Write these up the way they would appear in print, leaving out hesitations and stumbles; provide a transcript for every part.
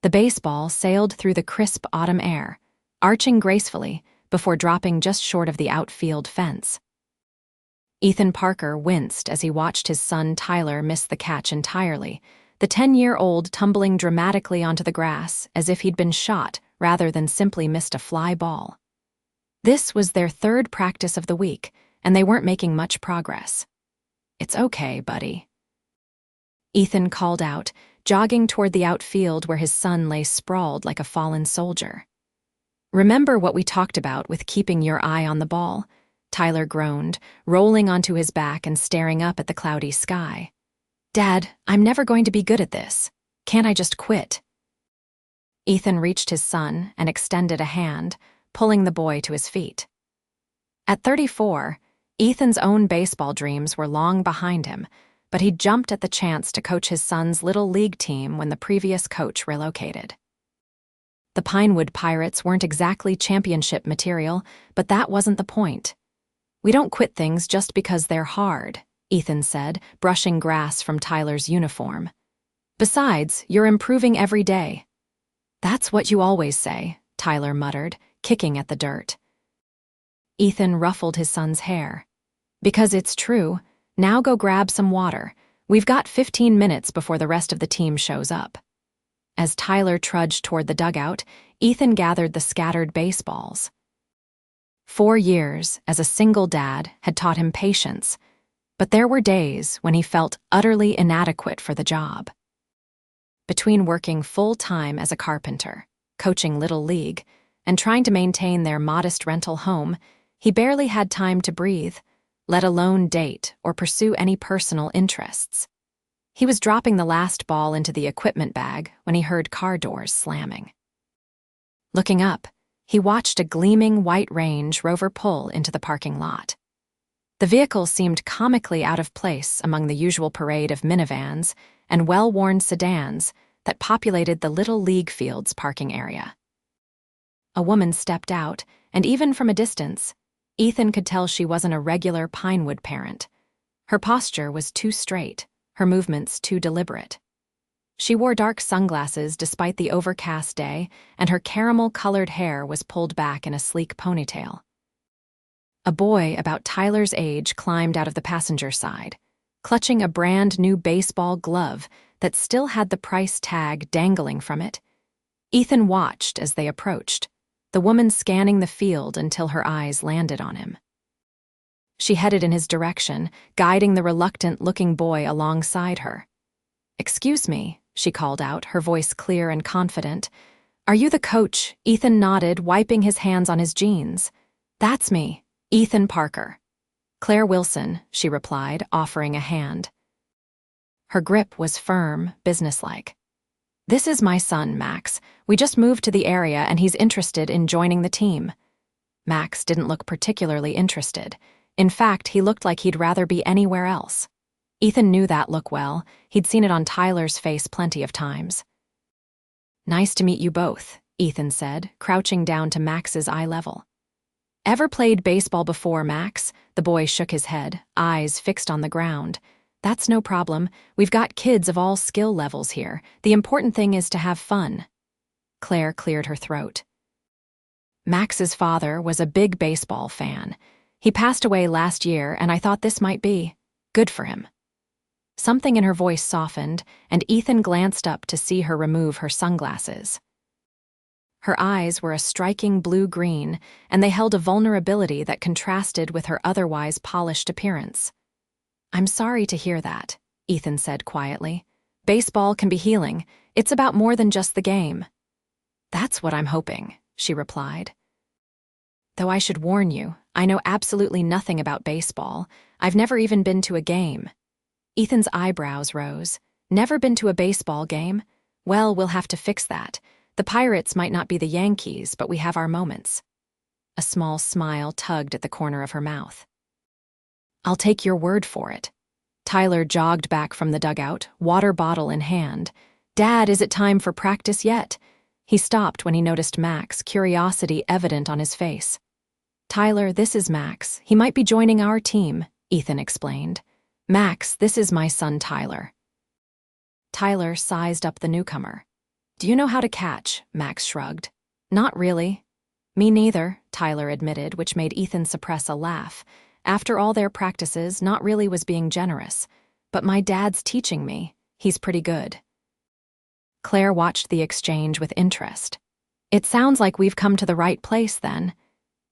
The baseball sailed through the crisp autumn air, arching gracefully before dropping just short of the outfield fence. Ethan Parker winced as he watched his son Tyler miss the catch entirely, the 10-year-old tumbling dramatically onto the grass as if he'd been shot rather than simply missed a fly ball. This was their third practice of the week, and they weren't making much progress. "It's okay, buddy," Ethan called out, jogging toward the outfield where his son lay sprawled like a fallen soldier. "Remember what we talked about with keeping your eye on the ball?" Tyler groaned, rolling onto his back and staring up at the cloudy sky. "Dad, I'm never going to be good at this. Can't I just quit?" Ethan reached his son and extended a hand, pulling the boy to his feet. At 34, Ethan's own baseball dreams were long behind him, but he jumped at the chance to coach his son's little league team when the previous coach relocated. The Pinewood Pirates weren't exactly championship material, but that wasn't the point. "We don't quit things just because they're hard," Ethan said, brushing grass from Tyler's uniform. "Besides, you're improving every day." "That's what you always say," Tyler muttered, kicking at the dirt. Ethan ruffled his son's hair. "Because it's true. Now go grab some water. We've got 15 minutes before the rest of the team shows up." As Tyler trudged toward the dugout, Ethan gathered the scattered baseballs. 4 years as a single dad had taught him patience, but there were days when he felt utterly inadequate for the job. Between working full-time as a carpenter, coaching Little League, and trying to maintain their modest rental home, he barely had time to breathe, let alone date or pursue any personal interests. He was dropping the last ball into the equipment bag when he heard car doors slamming. Looking up, he watched a gleaming white Range Rover pull into the parking lot. The vehicle seemed comically out of place among the usual parade of minivans and well-worn sedans that populated the Little League Field's parking area. A woman stepped out, and even from a distance, Ethan could tell she wasn't a regular Pinewood parent. Her posture was too straight, her movements too deliberate. She wore dark sunglasses despite the overcast day, and her caramel-colored hair was pulled back in a sleek ponytail. A boy about Tyler's age climbed out of the passenger side, clutching a brand-new baseball glove that still had the price tag dangling from it. Ethan watched as they approached, the woman scanning the field until her eyes landed on him. She headed in his direction, guiding the reluctant-looking boy alongside her. "Excuse me," she called out, her voice clear and confident. "Are you the coach?" Ethan nodded, wiping his hands on his jeans. "That's me, Ethan Parker." "Claire Wilson," she replied, offering a hand. Her grip was firm, businesslike. "This is my son, Max. We just moved to the area and he's interested in joining the team." Max didn't look particularly interested. In fact, he looked like he'd rather be anywhere else. Ethan knew that look well. He'd seen it on Tyler's face plenty of times. "Nice to meet you both," Ethan said, crouching down to Max's eye level. "Ever played baseball before, Max?" The boy shook his head, eyes fixed on the ground. "That's no problem. We've got kids of all skill levels here. The important thing is to have fun." Claire cleared her throat. "Max's father was a big baseball fan. He passed away last year, and I thought this might be good for him." Something in her voice softened, and Ethan glanced up to see her remove her sunglasses. Her eyes were a striking blue-green, and they held a vulnerability that contrasted with her otherwise polished appearance. "I'm sorry to hear that," Ethan said quietly. "Baseball can be healing. It's about more than just the game." "That's what I'm hoping," she replied. "Though I should warn you, I know absolutely nothing about baseball. I've never even been to a game." Ethan's eyebrows rose. "Never been to a baseball game? Well, we'll have to fix that. The Pirates might not be the Yankees, but we have our moments." A small smile tugged at the corner of her mouth. "I'll take your word for it." Tyler jogged back from the dugout, water bottle in hand. "Dad, is it time for practice yet?" He stopped when he noticed Max, curiosity evident on his face. "Tyler, this is Max. He might be joining our team," Ethan explained. "Max, this is my son Tyler." Tyler sized up the newcomer. Do you know how to catch? Max shrugged. Not really. Me neither, Tyler admitted, which made Ethan suppress a laugh. After all their practices, not really was being generous. But my dad's teaching me. He's pretty good. Claire watched the exchange with interest. It sounds like we've come to the right place, then.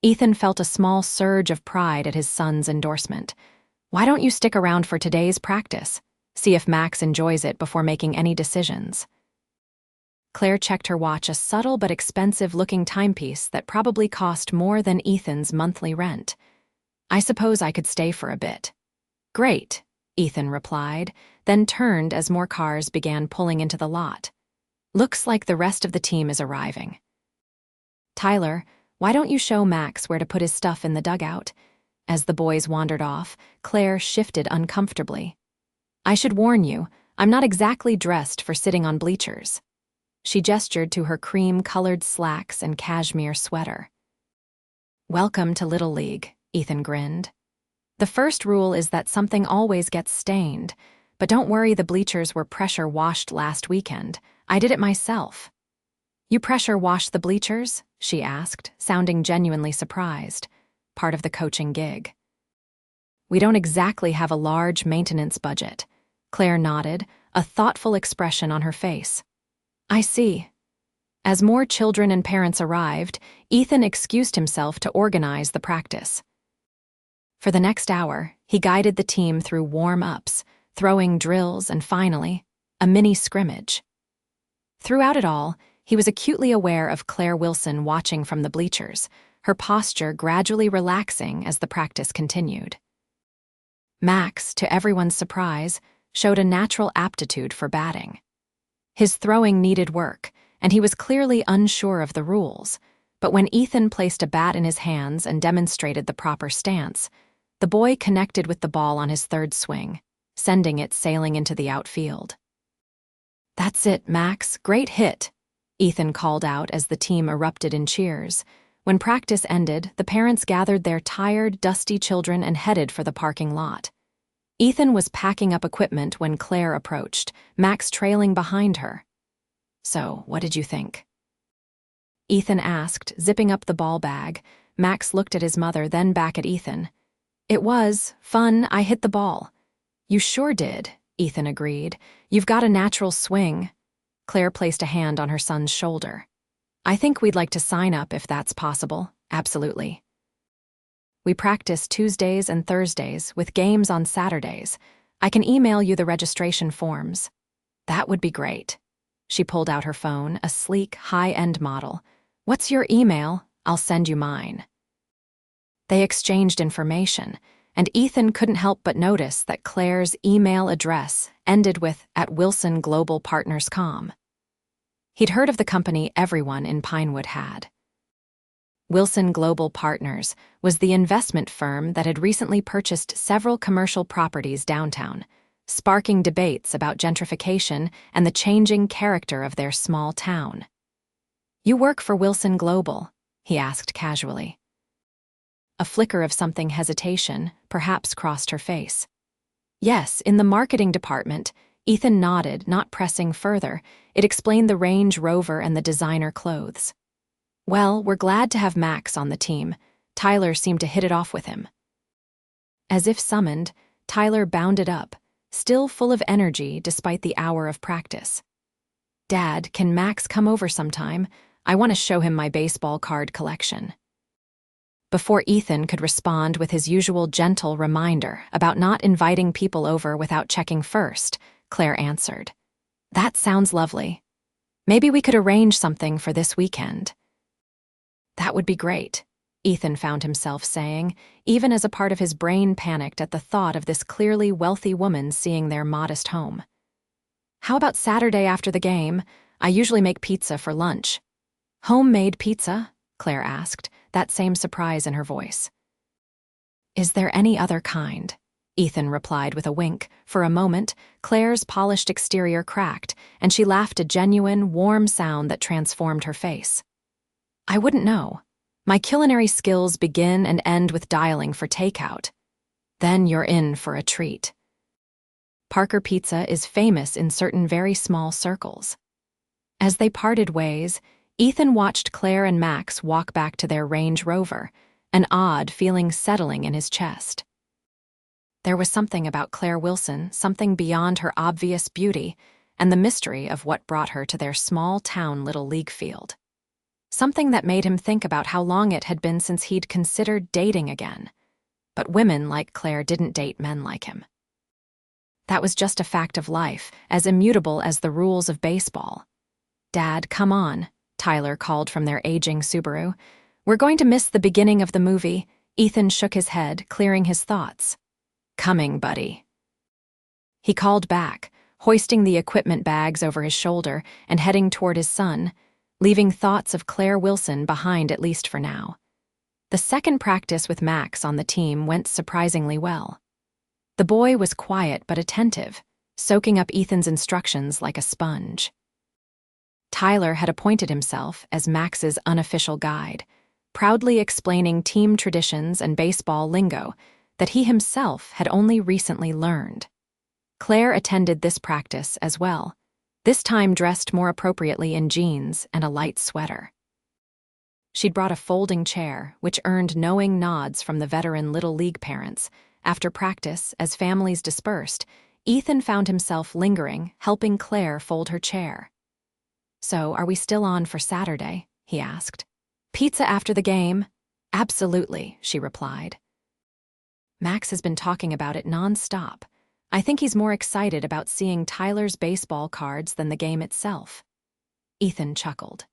Ethan felt a small surge of pride at his son's endorsement. Why don't you stick around for today's practice? See if Max enjoys it before making any decisions. Claire checked her watch, a subtle but expensive-looking timepiece that probably cost more than Ethan's monthly rent. I suppose I could stay for a bit. Great, Ethan replied, then turned as more cars began pulling into the lot. Looks like the rest of the team is arriving. Tyler, why don't you show Max where to put his stuff in the dugout? As the boys wandered off, Claire shifted uncomfortably. I should warn you, I'm not exactly dressed for sitting on bleachers. She gestured to her cream-colored slacks and cashmere sweater. Welcome to Little League, Ethan grinned. The first rule is that something always gets stained, but don't worry, the bleachers were pressure-washed last weekend. I did it myself. You pressure-wash the bleachers? She asked, sounding genuinely surprised. Part of the coaching gig. We don't exactly have a large maintenance budget. Claire nodded, a thoughtful expression on her face. I see. As more children and parents arrived, Ethan excused himself to organize the practice. For the next hour, he guided the team through warm-ups, throwing drills, and finally, a mini scrimmage. Throughout it all, he was acutely aware of Claire Wilson watching from the bleachers, her posture gradually relaxing as the practice continued. Max, to everyone's surprise, showed a natural aptitude for batting. His throwing needed work, and he was clearly unsure of the rules, but when Ethan placed a bat in his hands and demonstrated the proper stance, the boy connected with the ball on his third swing, sending it sailing into the outfield. That's it, Max, great hit, Ethan called out as the team erupted in cheers. When practice ended, the parents gathered their tired, dusty children and headed for the parking lot. Ethan was packing up equipment when Claire approached, Max trailing behind her. So, what did you think? Ethan asked, zipping up the ball bag. Max looked at his mother, then back at Ethan. It was fun. I hit the ball. You sure did, Ethan agreed. You've got a natural swing. Claire placed a hand on her son's shoulder. I think we'd like to sign up if that's possible. Absolutely. We practice Tuesdays and Thursdays with games on Saturdays. I can email you the registration forms. That would be great. She pulled out her phone, a sleek, high-end model. What's your email? I'll send you mine. They exchanged information, and Ethan couldn't help but notice that Claire's email address ended with @WilsonGlobalPartners.com. He'd heard of the company everyone in Pinewood had. Wilson Global Partners was the investment firm that had recently purchased several commercial properties downtown, sparking debates about gentrification and the changing character of their small town. You work for Wilson Global? He asked casually. A flicker of something hesitation perhaps crossed her face. Yes, in the marketing department. Ethan nodded, not pressing further. It explained the Range Rover and the designer clothes. Well, we're glad to have Max on the team. Tyler seemed to hit it off with him. As if summoned, Tyler bounded up, still full of energy despite the hour of practice. Dad, can Max come over sometime? I want to show him my baseball card collection. Before Ethan could respond with his usual gentle reminder about not inviting people over without checking first, Claire answered. That sounds lovely. Maybe we could arrange something for this weekend. That would be great, Ethan found himself saying, even as a part of his brain panicked at the thought of this clearly wealthy woman seeing their modest home. How about Saturday after the game? I usually make pizza for lunch. Homemade pizza? Claire asked, that same surprise in her voice. Is there any other kind? Ethan replied with a wink. For a moment, Claire's polished exterior cracked, and she laughed, a genuine, warm sound that transformed her face. I wouldn't know. My culinary skills begin and end with dialing for takeout. Then you're in for a treat. Parker Pizza is famous in certain very small circles. As they parted ways, Ethan watched Claire and Max walk back to their Range Rover, an odd feeling settling in his chest. There was something about Claire Wilson, something beyond her obvious beauty, and the mystery of what brought her to their small-town little league field. Something that made him think about how long it had been since he'd considered dating again. But women like Claire didn't date men like him. That was just a fact of life, as immutable as the rules of baseball. "Dad, come on," Tyler called from their aging Subaru. "We're going to miss the beginning of the movie." Ethan shook his head, clearing his thoughts. "Coming, buddy." He called back, hoisting the equipment bags over his shoulder and heading toward his son, leaving thoughts of Claire Wilson behind at least for now. The second practice with Max on the team went surprisingly well. The boy was quiet but attentive, soaking up Ethan's instructions like a sponge. Tyler had appointed himself as Max's unofficial guide, proudly explaining team traditions and baseball lingo that he himself had only recently learned. Claire attended this practice as well, this time dressed more appropriately in jeans and a light sweater. She'd brought a folding chair, which earned knowing nods from the veteran Little League parents. After practice, as families dispersed, Ethan found himself lingering, helping Claire fold her chair. "So, are we still on for Saturday?" he asked. "Pizza after the game?" "Absolutely," she replied. Max has been talking about it non-stop. I think he's more excited about seeing Tyler's baseball cards than the game itself. Ethan chuckled.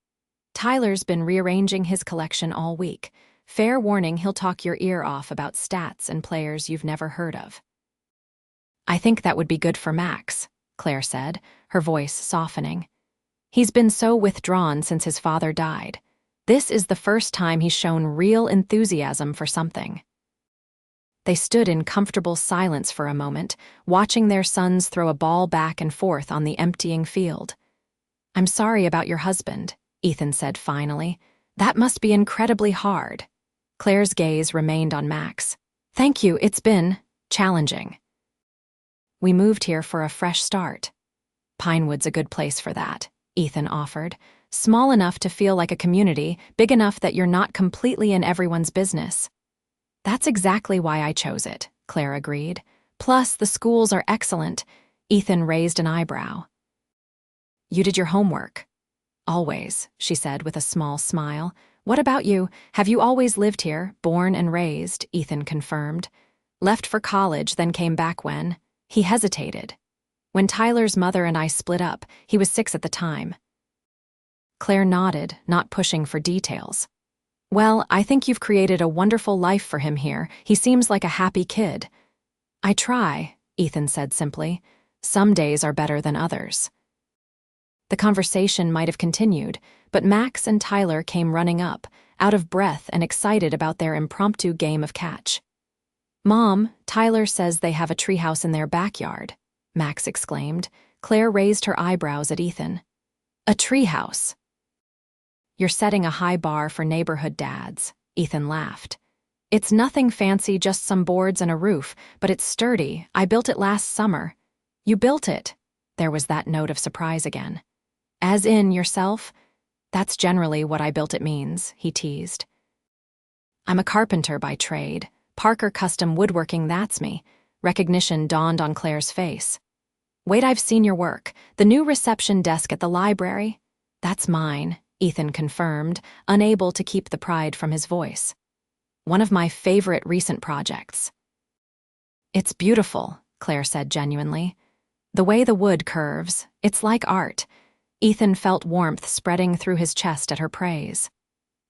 "Tyler's been rearranging his collection all week. Fair warning, he'll talk your ear off about stats and players you've never heard of." "I think that would be good for Max," Claire said, her voice softening. "He's been so withdrawn since his father died. This is the first time he's shown real enthusiasm for something." They stood in comfortable silence for a moment, watching their sons throw a ball back and forth on the emptying field. "I'm sorry about your husband," Ethan said finally. "That must be incredibly hard." Claire's gaze remained on Max. "Thank you, it's been challenging. We moved here for a fresh start." "Pinewood's a good place for that," Ethan offered. "Small enough to feel like a community, big enough that you're not completely in everyone's business." "That's exactly why I chose it," Claire agreed. "Plus, the schools are excellent." Ethan raised an eyebrow. "You did your homework." "Always," she said with a small smile. "What about you? Have you always lived here, born and raised?" Ethan confirmed. "Left for college, then came back when—" He hesitated. "When Tyler's mother and I split up, he was 6 at the time." Claire nodded, not pushing for details. "Well, I think you've created a wonderful life for him here. He seems like a happy kid." "I try," Ethan said simply. "Some days are better than others." The conversation might have continued, but Max and Tyler came running up, out of breath and excited about their impromptu game of catch. "Mom, Tyler says they have a treehouse in their backyard," Max exclaimed. Claire raised her eyebrows at Ethan. "A treehouse?" "You're setting a high bar for neighborhood dads," Ethan laughed. "It's nothing fancy, just some boards and a roof, but it's sturdy. I built it last summer." "You built it?" There was that note of surprise again. "As in yourself?" "That's generally what I built it means," he teased. "I'm a carpenter by trade. Parker Custom Woodworking, that's me." Recognition dawned on Claire's face. "Wait, I've seen your work. The new reception desk at the library?" "That's mine," Ethan confirmed, unable to keep the pride from his voice. "One of my favorite recent projects." "It's beautiful," Claire said genuinely. "The way the wood curves, it's like art." Ethan felt warmth spreading through his chest at her praise.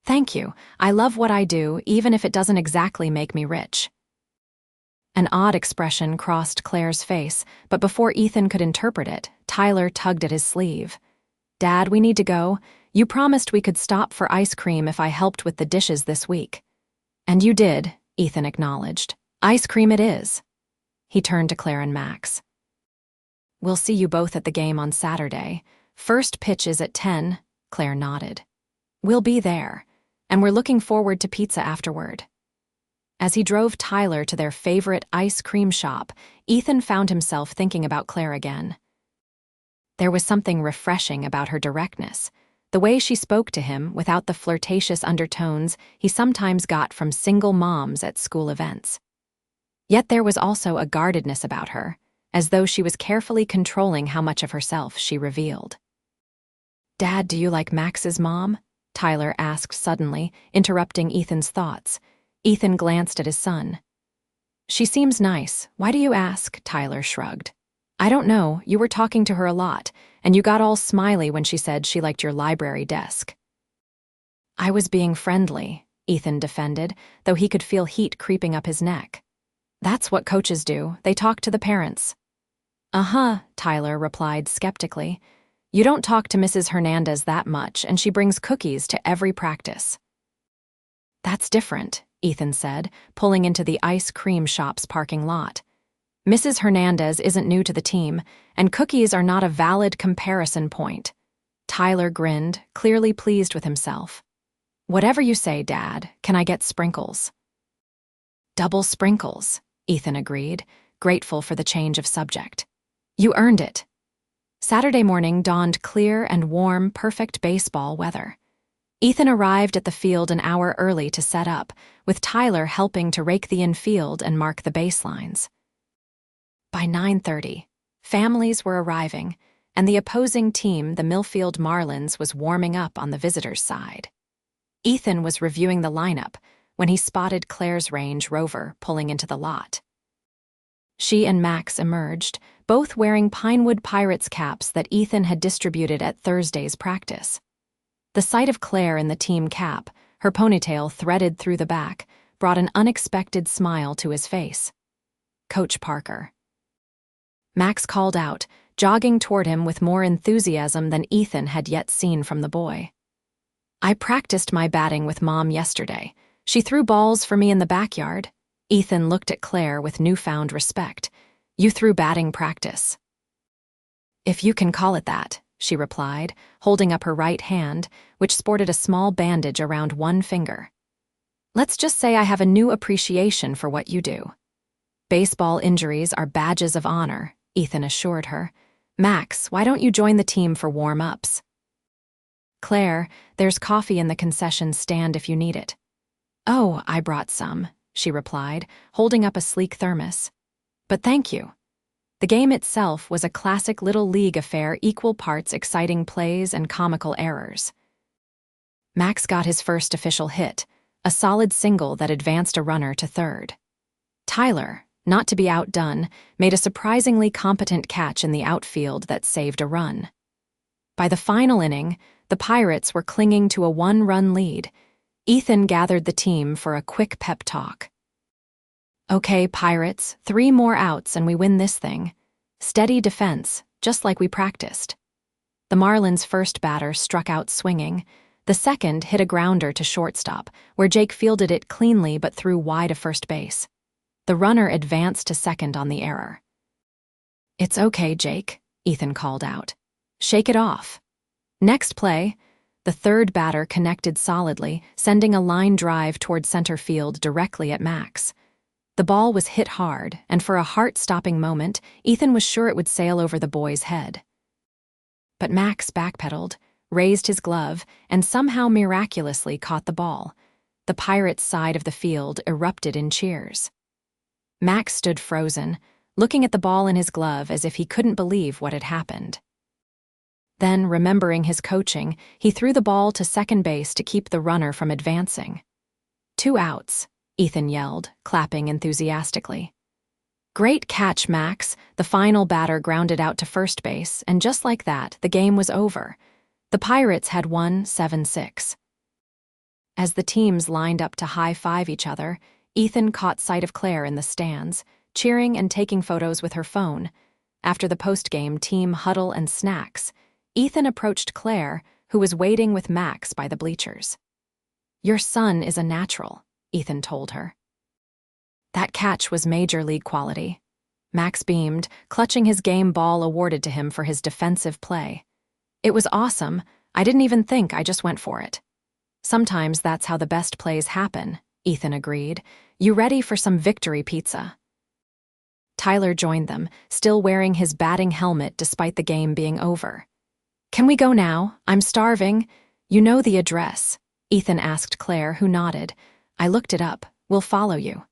"Thank you. I love what I do, even if it doesn't exactly make me rich." An odd expression crossed Claire's face, but before Ethan could interpret it, Tyler tugged at his sleeve. "Dad, we need to go. You promised we could stop for ice cream if I helped with the dishes this week." "And you did," Ethan acknowledged. "Ice cream it is." He turned to Claire and Max. "We'll see you both at the game on Saturday. First pitch is at 10, Claire nodded. "We'll be there, and we're looking forward to pizza afterward." As he drove Tyler to their favorite ice cream shop, Ethan found himself thinking about Claire again. There was something refreshing about her directness, the way she spoke to him without the flirtatious undertones he sometimes got from single moms at school events. Yet there was also a guardedness about her, as though she was carefully controlling how much of herself she revealed. "Dad, do you like Max's mom?" Tyler asked suddenly, interrupting Ethan's thoughts. Ethan glanced at his son. "She seems nice. Why do you ask?" Tyler shrugged. "I don't know. You were talking to her a lot, and you got all smiley when she said she liked your library desk." "I was being friendly," Ethan defended, though he could feel heat creeping up his neck. "That's what coaches do. They talk to the parents." "Uh-huh," Tyler replied skeptically. "You don't talk to Mrs. Hernandez that much, and she brings cookies to every practice." "That's different," Ethan said, pulling into the ice cream shop's parking lot. "Mrs. Hernandez isn't new to the team, and cookies are not a valid comparison point." Tyler grinned, clearly pleased with himself. "Whatever you say, Dad. Can I get sprinkles?" "Double sprinkles," Ethan agreed, grateful for the change of subject. "You earned it." Saturday morning dawned clear and warm, perfect baseball weather. Ethan arrived at the field an hour early to set up, with Tyler helping to rake the infield and mark the baselines. By 9:30, families were arriving, and the opposing team, the Millfield Marlins, was warming up on the visitors' side. Ethan was reviewing the lineup when he spotted Claire's Range Rover pulling into the lot. She and Max emerged, both wearing Pinewood Pirates caps that Ethan had distributed at Thursday's practice. The sight of Claire in the team cap, her ponytail threaded through the back, brought an unexpected smile to his face. "Coach Parker." Max called out, jogging toward him with more enthusiasm than Ethan had yet seen from the boy. "I practiced my batting with Mom yesterday. She threw balls for me in the backyard." Ethan looked at Claire with newfound respect. "You threw batting practice." "If you can call it that," she replied, holding up her right hand, which sported a small bandage around one finger. "Let's just say I have a new appreciation for what you do." "Baseball injuries are badges of honor," Ethan assured her. "Max, why don't you join the team for warm-ups?" "Claire, there's coffee in the concession stand if you need it." "Oh, I brought some," she replied, holding up a sleek thermos. "But thank you." The game itself was a classic little league affair, equal parts exciting plays and comical errors. Max got his first official hit, a solid single that advanced a runner to third. Tyler, not to be outdone, made a surprisingly competent catch in the outfield that saved a run. By the final inning, the Pirates were clinging to a one-run lead. Ethan gathered the team for a quick pep talk. "Okay, Pirates, 3 more outs and we win this thing. Steady defense, just like we practiced." The Marlins' first batter struck out swinging. The second hit a grounder to shortstop, where Jake fielded it cleanly but threw wide of first base. The runner advanced to second on the error. "It's okay, Jake," Ethan called out. "Shake it off." Next play, the third batter connected solidly, sending a line drive toward center field directly at Max. The ball was hit hard, and for a heart-stopping moment, Ethan was sure it would sail over the boy's head. But Max backpedaled, raised his glove, and somehow miraculously caught the ball. The Pirates' side of the field erupted in cheers. Max stood frozen, looking at the ball in his glove as if he couldn't believe what had happened. Then, remembering his coaching, he threw the ball to second base to keep the runner from advancing. 2 outs, Ethan yelled, clapping enthusiastically. "Great catch, Max." The final batter grounded out to first base, and just like that, the game was over. The Pirates had won 7-6. As the teams lined up to high-five each other, Ethan caught sight of Claire in the stands, cheering and taking photos with her phone. After the post-game team huddle and snacks, Ethan approached Claire, who was waiting with Max by the bleachers. "Your son is a natural," Ethan told her. That catch was major league quality. Max beamed, clutching his game ball awarded to him for his defensive play. "It was awesome. I didn't even think, I just went for it." "Sometimes that's how the best plays happen," Ethan agreed. "You ready for some victory pizza?" Tyler joined them, still wearing his batting helmet despite the game being over. "Can we go now? I'm starving." "You know the address," Ethan asked Claire, who nodded. "I looked it up. We'll follow you."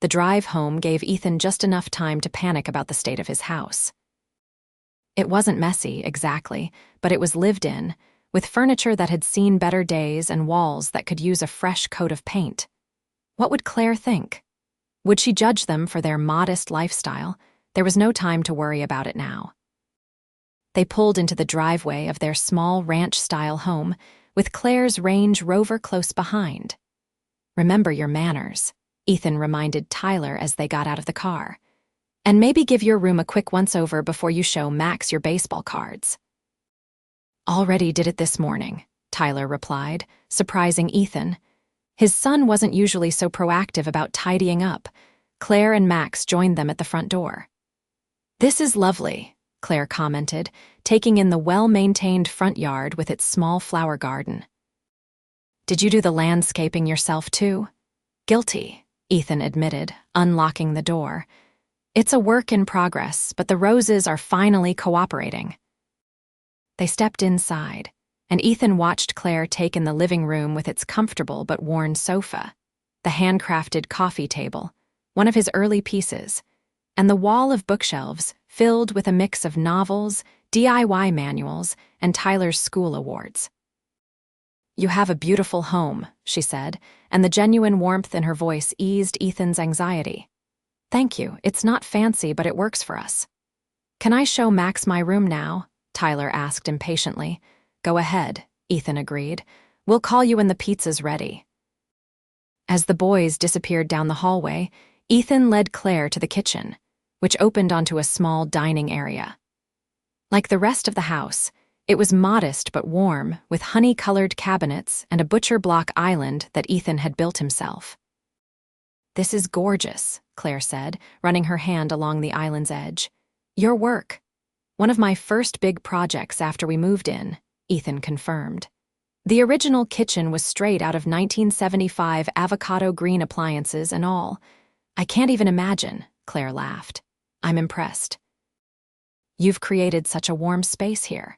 The drive home gave Ethan just enough time to panic about the state of his house. It wasn't messy, exactly, but it was lived in, with furniture that had seen better days and walls that could use a fresh coat of paint. What would Claire think? Would she judge them for their modest lifestyle? There was no time to worry about it now. They pulled into the driveway of their small ranch-style home, with Claire's Range Rover close behind. "Remember your manners," Ethan reminded Tyler as they got out of the car. "And maybe give your room a quick once-over before you show Max your baseball cards." "Already did it this morning," Tyler replied, surprising Ethan. His son wasn't usually so proactive about tidying up. Claire and Max joined them at the front door. "This is lovely," Claire commented, taking in the well-maintained front yard with its small flower garden. "Did you do the landscaping yourself too?" "Guilty," Ethan admitted, unlocking the door. "It's a work in progress, but the roses are finally cooperating." They stepped inside, and Ethan watched Claire take in the living room with its comfortable but worn sofa, the handcrafted coffee table, one of his early pieces, and the wall of bookshelves filled with a mix of novels, DIY manuals, and Tyler's school awards. "You have a beautiful home," she said, and the genuine warmth in her voice eased Ethan's anxiety. "Thank you. It's not fancy, but it works for us." "Can I show Max my room now?" Tyler asked impatiently. "Go ahead," Ethan agreed. "We'll call you when the pizza's ready." As the boys disappeared down the hallway, Ethan led Claire to the kitchen, which opened onto a small dining area. Like the rest of the house, it was modest but warm, with honey-colored cabinets and a butcher-block island that Ethan had built himself. "This is gorgeous," Claire said, running her hand along the island's edge. "Your work." "One of my first big projects after we moved in," Ethan confirmed. "The original kitchen was straight out of 1975 avocado green appliances and all. I can't even imagine," Claire laughed. "I'm impressed." "You've created such a warm space here."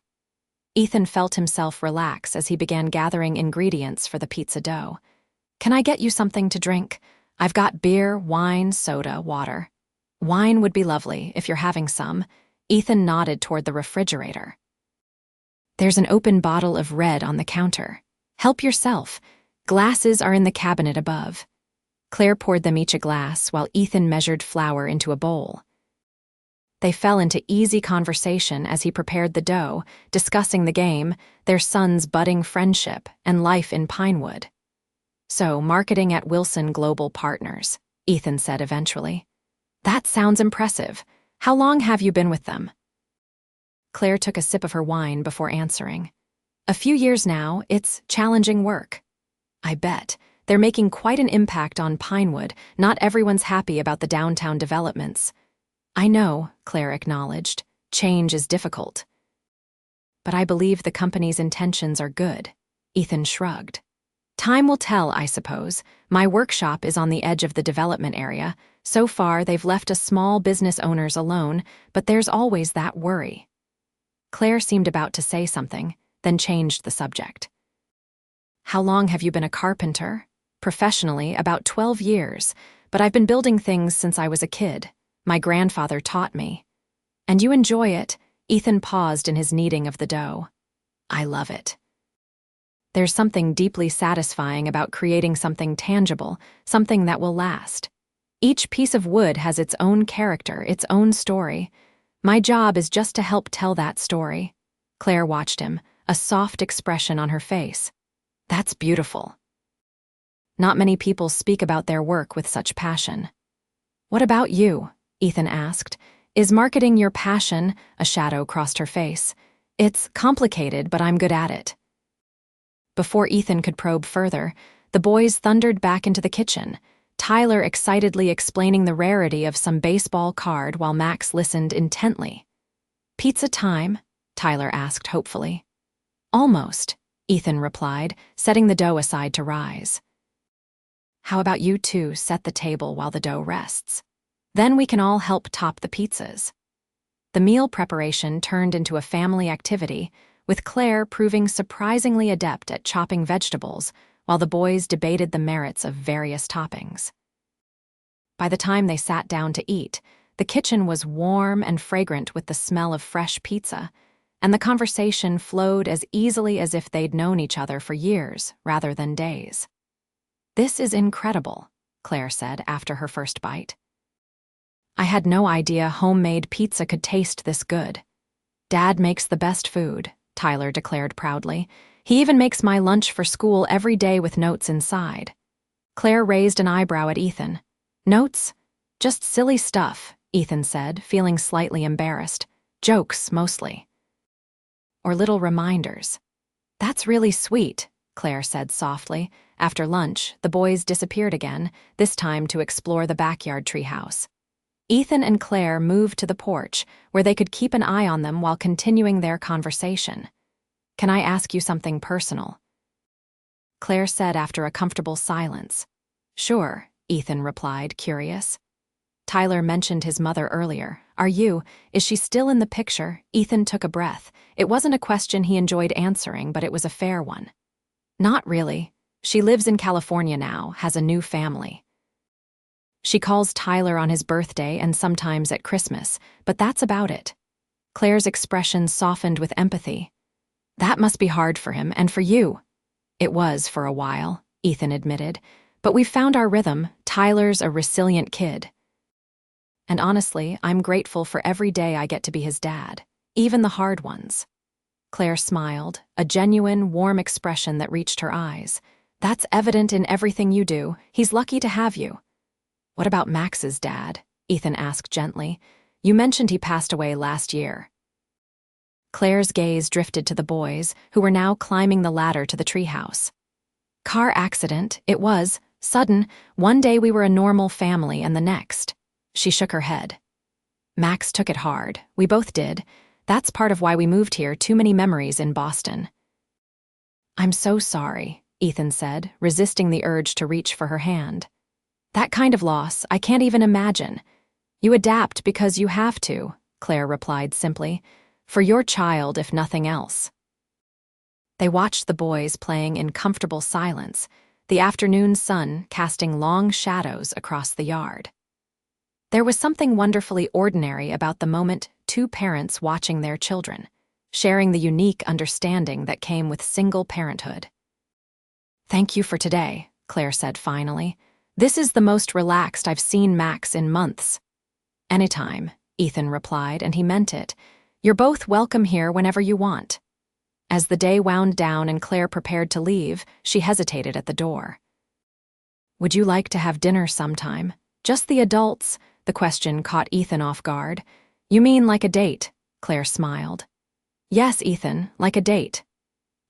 Ethan felt himself relax as he began gathering ingredients for the pizza dough. "Can I get you something to drink? I've got beer, wine, soda, water." "Wine would be lovely, if you're having some." Ethan nodded toward the refrigerator. "There's an open bottle of red on the counter. Help yourself. Glasses are in the cabinet above." Claire poured them each a glass while Ethan measured flour into a bowl. They fell into easy conversation as he prepared the dough, discussing the game, their son's budding friendship, and life in Pinewood. "So, marketing at Wilson Global Partners," Ethan said eventually. "That sounds impressive. How long have you been with them?" Claire took a sip of her wine before answering. "A few years now. It's challenging work." "I bet. They're making quite an impact on Pinewood. Not everyone's happy about the downtown developments." "I know," Claire acknowledged. "Change is difficult." "But I believe the company's intentions are good." Ethan shrugged. "Time will tell, I suppose. My workshop is on the edge of the development area. So far, they've left us small business owners alone, but there's always that worry." Claire seemed about to say something, then changed the subject. "How long have you been a carpenter?" "Professionally, about 12 years, but I've been building things since I was a kid. My grandfather taught me." "And you enjoy it?" Ethan paused in his kneading of the dough. "I love it." There's something deeply satisfying about creating something tangible, something that will last. Each piece of wood has its own character, its own story. My job is just to help tell that story. Claire watched him, a soft expression on her face. "That's beautiful." Not many people speak about their work with such passion. "What about you?" Ethan asked. "Is marketing your passion?" A shadow crossed her face. "It's complicated, but I'm good at it." Before Ethan could probe further, the boys thundered back into the kitchen, Tyler excitedly explaining the rarity of some baseball card while Max listened intently. "Pizza time?" Tyler asked hopefully. "Almost," Ethan replied, setting the dough aside to rise. "How about you two set the table while the dough rests?" Then we can all help top the pizzas. The meal preparation turned into a family activity, with Claire proving surprisingly adept at chopping vegetables while the boys debated the merits of various toppings. By the time they sat down to eat, the kitchen was warm and fragrant with the smell of fresh pizza, and the conversation flowed as easily as if they'd known each other for years rather than days. "This is incredible," Claire said after her first bite. "I had no idea homemade pizza could taste this good. Dad makes the best food," Tyler declared proudly. "He even makes my lunch for school every day with notes inside." Claire raised an eyebrow at Ethan. "Notes? Just silly stuff," Ethan said, feeling slightly embarrassed. "Jokes, mostly. Or little reminders." "That's really sweet," Claire said softly. After lunch, the boys disappeared again, this time to explore the backyard treehouse. Ethan and Claire moved to the porch, where they could keep an eye on them while continuing their conversation. "Can I ask you something personal?" Claire said after a comfortable silence. "Sure," Ethan replied, curious. "Tyler mentioned his mother earlier. Is she still in the picture?" Ethan took a breath. It wasn't a question he enjoyed answering, but it was a fair one. "Not really. She lives in California now, has a new family. She calls Tyler on his birthday and sometimes at Christmas, but that's about it." Claire's expression softened with empathy. "That must be hard for him, and for you." "It was for a while," Ethan admitted. "But we've found our rhythm. Tyler's a resilient kid. And honestly, I'm grateful for every day I get to be his dad, even the hard ones." Claire smiled, a genuine, warm expression that reached her eyes. "That's evident in everything you do. He's lucky to have you." "What about Max's dad?" Ethan asked gently. "You mentioned he passed away last year." Claire's gaze drifted to the boys, who were now climbing the ladder to the treehouse. "Car accident, it was. Sudden. One day we were a normal family and the next." She shook her head. "Max took it hard. We both did. That's part of why we moved here, too many memories in Boston." "I'm so sorry," Ethan said, resisting the urge to reach for her hand. "That kind of loss, I can't even imagine." "You adapt because you have to," Claire replied simply. "For your child, if nothing else." They watched the boys playing in comfortable silence, the afternoon sun casting long shadows across the yard. There was something wonderfully ordinary about the moment, two parents watching their children, sharing the unique understanding that came with single parenthood. "Thank you for today," Claire said finally. "This is the most relaxed I've seen Max in months." "Anytime," Ethan replied, and he meant it. "You're both welcome here whenever you want." As the day wound down and Claire prepared to leave, she hesitated at the door. "Would you like to have dinner sometime? Just the adults?" The question caught Ethan off guard. "You mean like a date?" Claire smiled. "Yes, Ethan, like a date."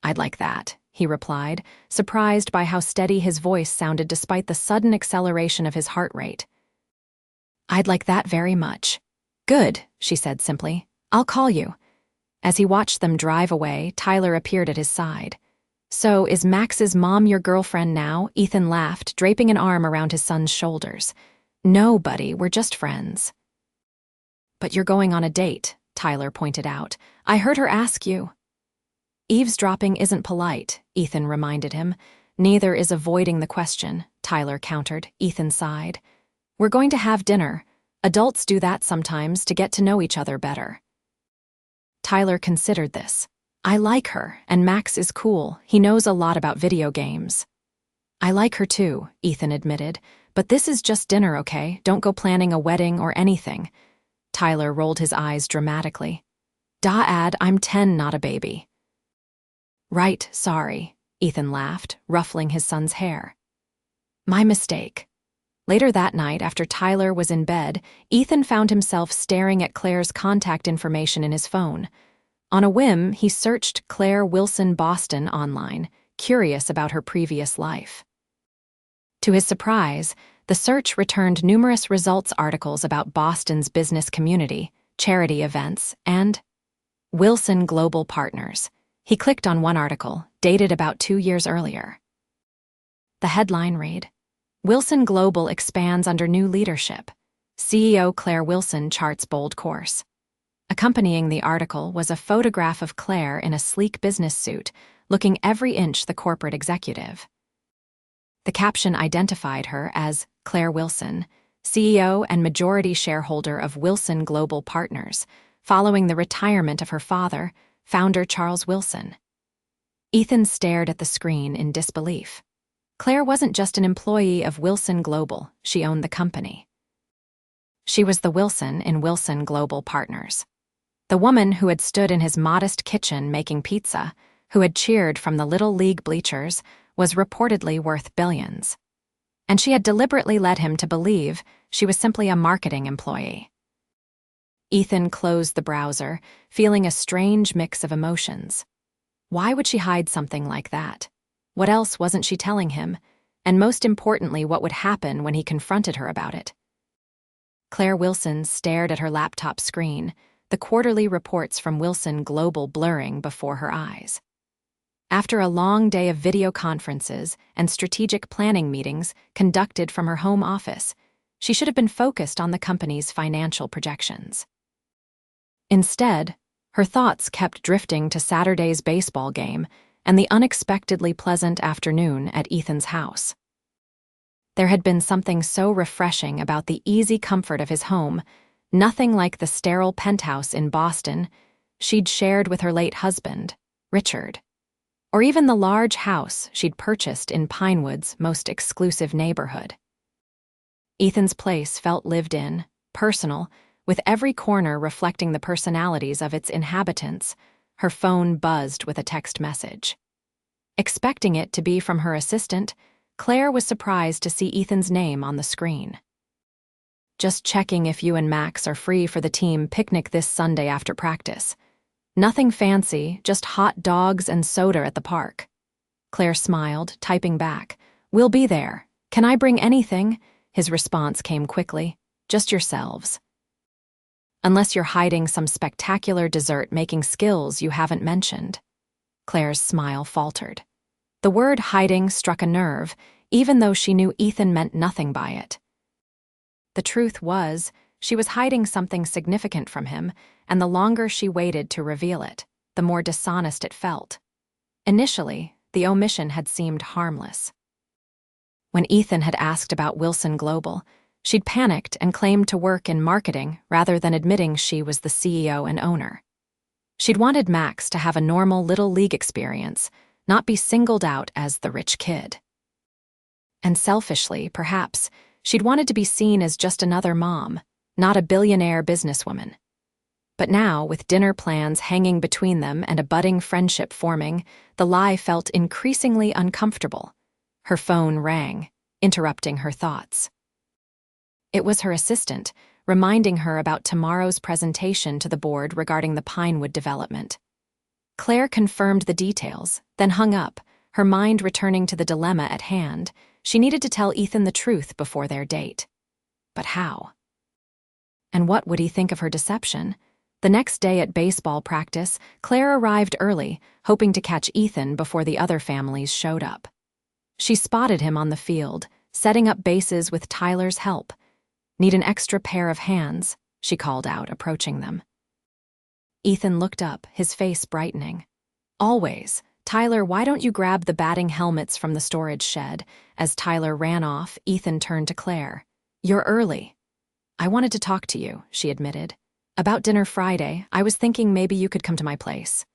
"I'd like that," he replied, surprised by how steady his voice sounded despite the sudden acceleration of his heart rate. "I'd like that very much." "Good," she said simply. "I'll call you." As he watched them drive away, Tyler appeared at his side. "So, is Max's mom your girlfriend now?" Ethan laughed, draping an arm around his son's shoulders. "No, buddy, we're just friends." "But you're going on a date," Tyler pointed out. "I heard her ask you." "Eavesdropping isn't polite," Ethan reminded him. "Neither is avoiding the question," Tyler countered. Ethan sighed. "We're going to have dinner. Adults do that sometimes to get to know each other better." Tyler considered this. "I like her, and Max is cool. He knows a lot about video games." "I like her too," Ethan admitted. "But this is just dinner, okay? Don't go planning a wedding or anything." Tyler rolled his eyes dramatically. "Dad, I'm 10, not a baby." "Right, sorry," Ethan laughed, ruffling his son's hair. "My mistake." Later that night, after Tyler was in bed, Ethan found himself staring at Claire's contact information in his phone. On a whim, he searched Claire Wilson Boston online, curious about her previous life. To his surprise, the search returned numerous results articles about Boston's business community, charity events, and Wilson Global Partners. He clicked on one article, dated about 2 years earlier. The headline read, "Wilson Global expands under new leadership. CEO Claire Wilson charts bold course. Accompanying the article was a photograph of Claire in a sleek business suit, looking every inch the corporate executive. The caption identified her as Claire Wilson, CEO and majority shareholder of Wilson Global Partners, following the retirement of her father, founder Charles Wilson. Ethan stared at the screen in disbelief. Claire wasn't just an employee of Wilson Global, she owned the company. She was the Wilson in Wilson Global Partners. The woman who had stood in his modest kitchen making pizza, who had cheered from the Little League bleachers, was reportedly worth billions. And she had deliberately led him to believe she was simply a marketing employee. Ethan closed the browser, feeling a strange mix of emotions. Why would she hide something like that? What else wasn't she telling him? And most importantly, what would happen when he confronted her about it? Claire Wilson stared at her laptop screen, the quarterly reports from Wilson Global blurring before her eyes. After a long day of video conferences and strategic planning meetings conducted from her home office, she should have been focused on the company's financial projections. Instead, her thoughts kept drifting to Saturday's baseball game and the unexpectedly pleasant afternoon at Ethan's house. There had been something so refreshing about the easy comfort of his home, nothing like the sterile penthouse in Boston she'd shared with her late husband, Richard, or even the large house she'd purchased in Pinewood's most exclusive neighborhood. Ethan's place felt lived in, personal, with every corner reflecting the personalities of its inhabitants. Her phone buzzed with a text message. Expecting it to be from her assistant, Claire was surprised to see Ethan's name on the screen. Just checking if you and Max are free for the team picnic this Sunday after practice. Nothing fancy, just hot dogs and soda at the park. Claire smiled, typing back, "We'll be there. Can I bring anything?" His response came quickly, "Just yourselves. Unless you're hiding some spectacular dessert-making skills you haven't mentioned." Claire's smile faltered. The word hiding struck a nerve, even though she knew Ethan meant nothing by it. The truth was, she was hiding something significant from him, and the longer she waited to reveal it, the more dishonest it felt. Initially, the omission had seemed harmless. When Ethan had asked about Wilson Global, she'd panicked and claimed to work in marketing rather than admitting she was the CEO and owner. She'd wanted Max to have a normal Little League experience, not be singled out as the rich kid. And selfishly, perhaps, she'd wanted to be seen as just another mom, not a billionaire businesswoman. But now, with dinner plans hanging between them and a budding friendship forming, the lie felt increasingly uncomfortable. Her phone rang, interrupting her thoughts. It was her assistant, reminding her about tomorrow's presentation to the board regarding the Pinewood development. Claire confirmed the details, then hung up, her mind returning to the dilemma at hand. She needed to tell Ethan the truth before their date. But how? And what would he think of her deception? The next day at baseball practice, Claire arrived early, hoping to catch Ethan before the other families showed up. She spotted him on the field, setting up bases with Tyler's help. "Need an extra pair of hands," she called out, approaching them. Ethan looked up, his face brightening. "Always. Tyler, why don't you grab the batting helmets from the storage shed?" As Tyler ran off, Ethan turned to Claire. "You're early." "I wanted to talk to you," she admitted. "About dinner Friday, I was thinking maybe you could come to my place."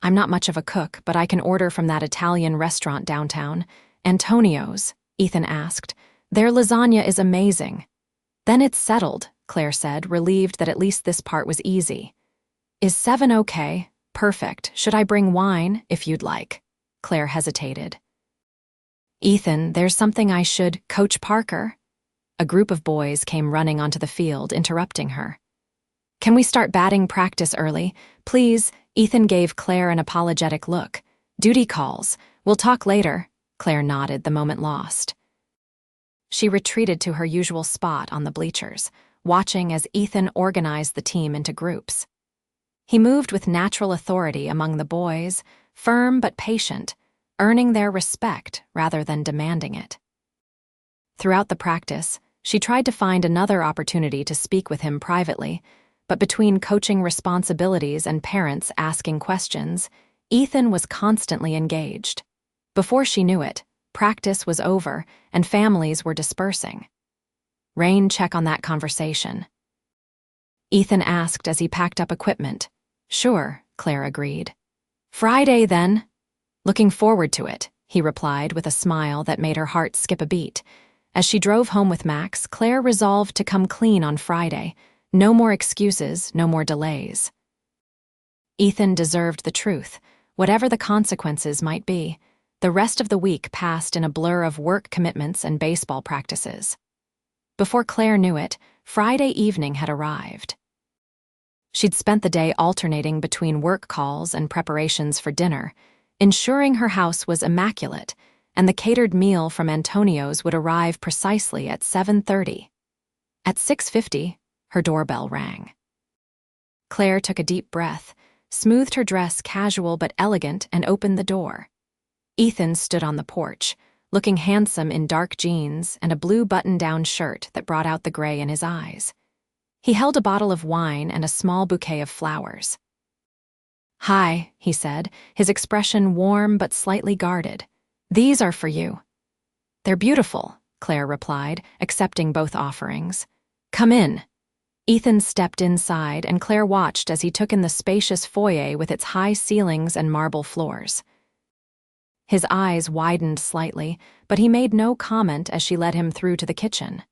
"I'm not much of a cook, but I can order from that Italian restaurant downtown. Antonio's," Ethan asked. "Their lasagna is amazing." "Then it's settled," Claire said, relieved that at least this part was easy. "Is 7 okay?" "Perfect. Should I bring wine, if you'd like?" Claire hesitated. "Ethan, there's something I should—" "Coach Parker?" A group of boys came running onto the field, interrupting her. "Can we start batting practice early? Please." Ethan gave Claire an apologetic look. "Duty calls. We'll talk later." Claire nodded, the moment lost. She retreated to her usual spot on the bleachers, watching as Ethan organized the team into groups. He moved with natural authority among the boys, firm but patient, earning their respect rather than demanding it. Throughout the practice, She tried to find another opportunity to speak with him privately, but between coaching responsibilities and parents asking questions, Ethan was constantly engaged. Before she knew it, practice was over and families were dispersing. "Rain, check on that conversation," Ethan asked as he packed up equipment. "Sure," Claire agreed. "Friday, then." "Looking forward to it," he replied with a smile that made her heart skip a beat. As she drove home with Max, Claire resolved to come clean on Friday. No more excuses, no more delays. Ethan deserved the truth, whatever the consequences might be. The rest of the week passed in a blur of work commitments and baseball practices. Before Claire knew it, Friday evening had arrived. She'd spent the day alternating between work calls and preparations for dinner, ensuring her house was immaculate, and the catered meal from Antonio's would arrive precisely at 7:30. At 6:50, her doorbell rang. Claire took a deep breath, smoothed her dress casual but elegant, and opened the door. Ethan stood on the porch, looking handsome in dark jeans and a blue button-down shirt that brought out the gray in his eyes. He held a bottle of wine and a small bouquet of flowers. "Hi," he said, his expression warm but slightly guarded. "These are for you." "They're beautiful," Claire replied, accepting both offerings. "Come in." Ethan stepped inside, and Claire watched as he took in the spacious foyer with its high ceilings and marble floors. His eyes widened slightly, but he made no comment as she led him through to the kitchen.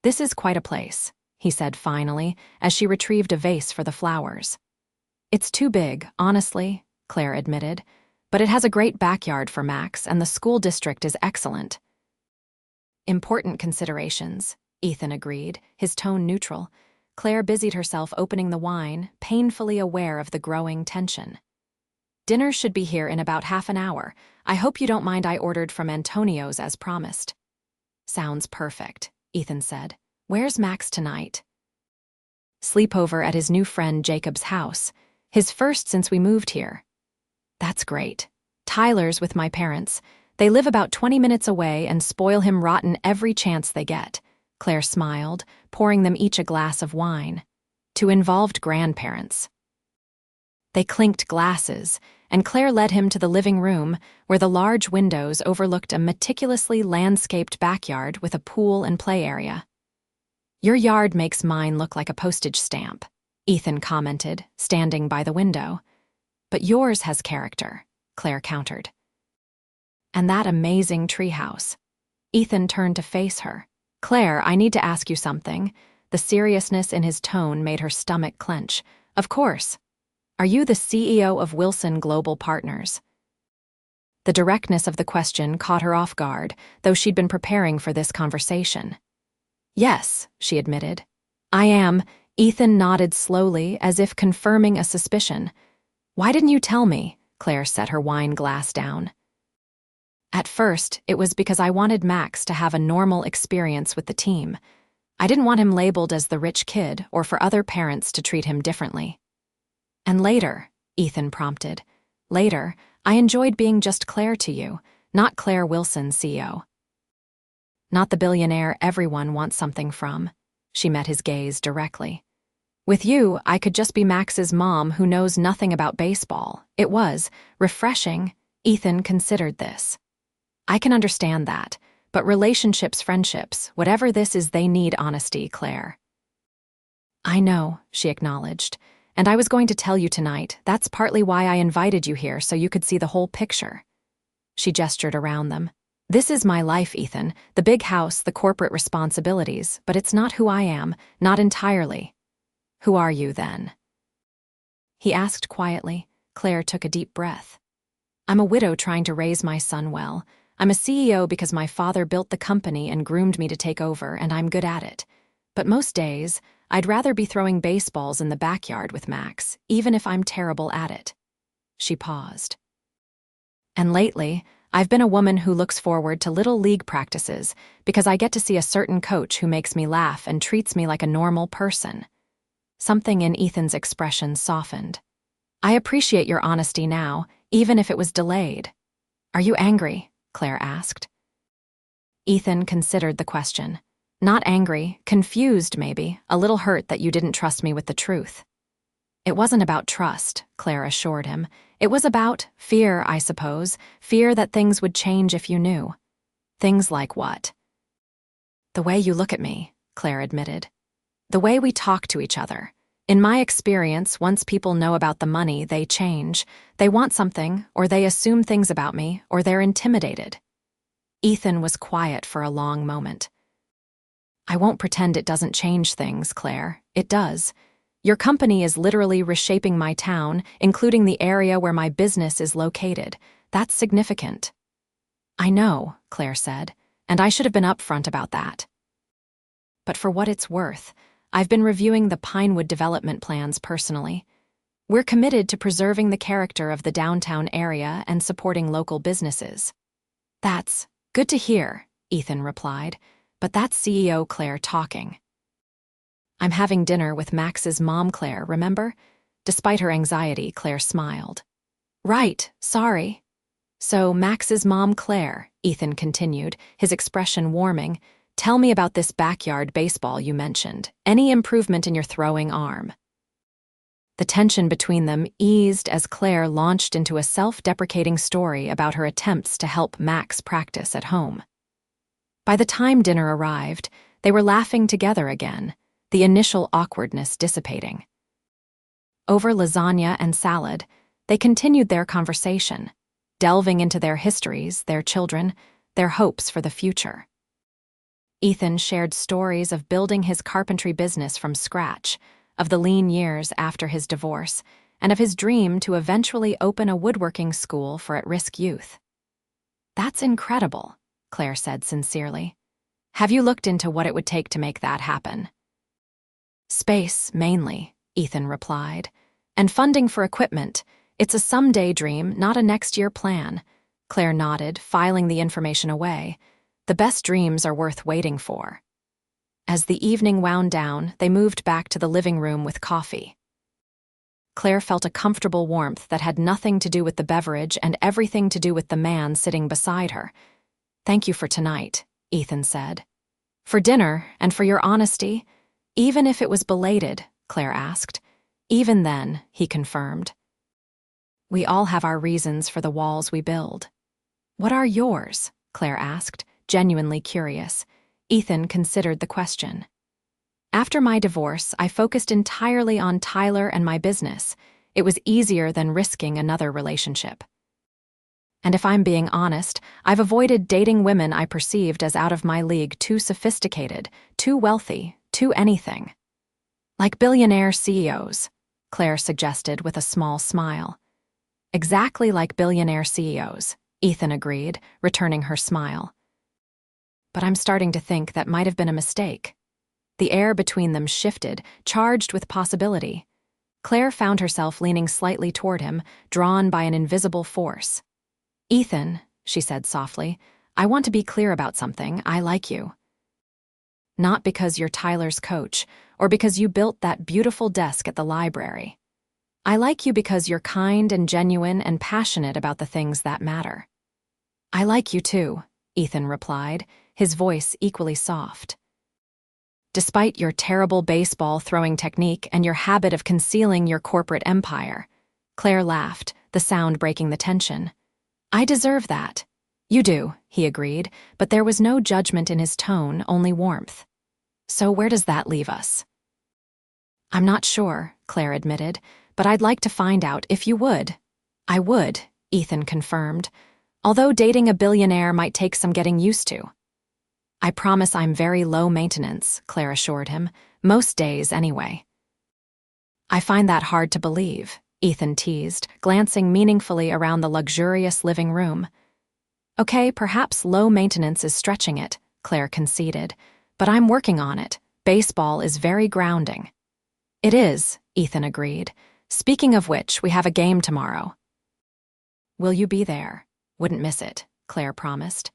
"This is quite a place," he said finally, as she retrieved a vase for the flowers. "It's too big, honestly," Claire admitted, "but it has a great backyard for Max, and the school district is excellent." "Important considerations," Ethan agreed, his tone neutral. Claire busied herself opening the wine, painfully aware of the growing tension. "Dinner should be here in about half an hour. I hope you don't mind I ordered from Antonio's as promised." "Sounds perfect," Ethan said. "Where's Max tonight?" "Sleepover at his new friend Jacob's house. His first since we moved here." "That's great. Tyler's with my parents. They live about 20 minutes away and spoil him rotten every chance they get." Claire smiled, pouring them each a glass of wine. "To involved grandparents." They clinked glasses, and Claire led him to the living room, where the large windows overlooked a meticulously landscaped backyard with a pool and play area. "Your yard makes mine look like a postage stamp," Ethan commented, standing by the window. "But yours has character," Claire countered. "And that amazing treehouse." Ethan turned to face her. "Claire, I need to ask you something." The seriousness in his tone made her stomach clench. "Of course. Are you the CEO of Wilson Global Partners?" The directness of the question caught her off guard, though she'd been preparing for this conversation. "Yes," she admitted. "I am." Ethan nodded slowly, as if confirming a suspicion. "Why didn't you tell me?" Claire set her wine glass down. "At first, it was because I wanted Max to have a normal experience with the team. I didn't want him labeled as the rich kid or for other parents to treat him differently." "And later," Ethan prompted. "Later, I enjoyed being just Claire to you, not Claire Wilson, CEO. Not the billionaire everyone wants something from." She met his gaze directly. "With you, I could just be Max's mom who knows nothing about baseball." It was refreshing. Ethan considered this. "I can understand that, but relationships, friendships, whatever this is, they need honesty, Claire." "I know," she acknowledged. "And I was going to tell you tonight, that's partly why I invited you here, so you could see the whole picture." She gestured around them. "This is my life, Ethan, the big house, the corporate responsibilities, but it's not who I am, not entirely." "Who are you, then?" he asked quietly. Claire took a deep breath. "I'm a widow trying to raise my son well. I'm a CEO because my father built the company and groomed me to take over, and I'm good at it. But most days, I'd rather be throwing baseballs in the backyard with Max, even if I'm terrible at it." She paused. "And lately, I've been a woman who looks forward to little league practices because I get to see a certain coach who makes me laugh and treats me like a normal person." Something in Ethan's expression softened. "I appreciate your honesty now, even if it was delayed." "Are you angry?" Claire asked. Ethan considered the question. Not angry, confused maybe, a little hurt that you didn't trust me with the truth. It wasn't about trust, Claire assured him. It was about fear, I suppose, fear that things would change if you knew. Things like what? The way you look at me, Claire admitted. The way we talk to each other. In my experience, once people know about the money, they change. They want something, or they assume things about me, or they're intimidated. Ethan was quiet for a long moment. I won't pretend it doesn't change things, Claire. It does. Your company is literally reshaping my town, including the area where my business is located. That's significant. I know, Claire said, and I should have been upfront about that. But for what it's worth, I've been reviewing the Pinewood development plans personally. We're committed to preserving the character of the downtown area and supporting local businesses. That's good to hear, Ethan replied, but that's CEO Claire talking. I'm having dinner with Max's mom, Claire, remember? Despite her anxiety, Claire smiled. Right, sorry. So Max's mom, Claire, Ethan continued, his expression warming. Tell me about this backyard baseball you mentioned. Any improvement in your throwing arm? The tension between them eased as Claire launched into a self-deprecating story about her attempts to help Max practice at home. By the time dinner arrived, they were laughing together again, the initial awkwardness dissipating. Over lasagna and salad, they continued their conversation, delving into their histories, their children, their hopes for the future. Ethan shared stories of building his carpentry business from scratch, of the lean years after his divorce, and of his dream to eventually open a woodworking school for at-risk youth. That's incredible, Claire said sincerely. Have you looked into what it would take to make that happen? Space, mainly, Ethan replied. And funding for equipment. It's a someday dream, not a next-year plan. Claire nodded, filing the information away. The best dreams are worth waiting for. As the evening wound down, they moved back to the living room with coffee. Claire felt a comfortable warmth that had nothing to do with the beverage and everything to do with the man sitting beside her. Thank you for tonight, Ethan said. For dinner, and for your honesty? Even if it was belated, Claire asked. Even then, he confirmed. We all have our reasons for the walls we build. What are yours? Claire asked, genuinely curious. Ethan considered the question. After my divorce, I focused entirely on Tyler and my business. It was easier than risking another relationship. And if I'm being honest, I've avoided dating women I perceived as out of my league, too sophisticated, too wealthy, too anything. Like billionaire CEOs, Claire suggested with a small smile. Exactly like billionaire CEOs, Ethan agreed, returning her smile. But I'm starting to think that might have been a mistake. The air between them shifted, charged with possibility. Claire found herself leaning slightly toward him, drawn by an invisible force. Ethan, she said softly, I want to be clear about something. I like you. Not because you're Tyler's coach, or because you built that beautiful desk at the library. I like you because you're kind and genuine and passionate about the things that matter. I like you too, Ethan replied, his voice equally soft. Despite your terrible baseball throwing technique and your habit of concealing your corporate empire, Claire laughed, the sound breaking the tension. I deserve that. You do, he agreed, but there was no judgment in his tone, only warmth. So where does that leave us? I'm not sure, Claire admitted, but I'd like to find out if you would. I would, Ethan confirmed, although dating a billionaire might take some getting used to. I promise I'm very low maintenance, Claire assured him, most days anyway. I find that hard to believe, Ethan teased, glancing meaningfully around the luxurious living room. Okay, perhaps low maintenance is stretching it, Claire conceded, but I'm working on it. Baseball is very grounding. It is, Ethan agreed. Speaking of which, we have a game tomorrow. Will you be there? Wouldn't miss it, Claire promised.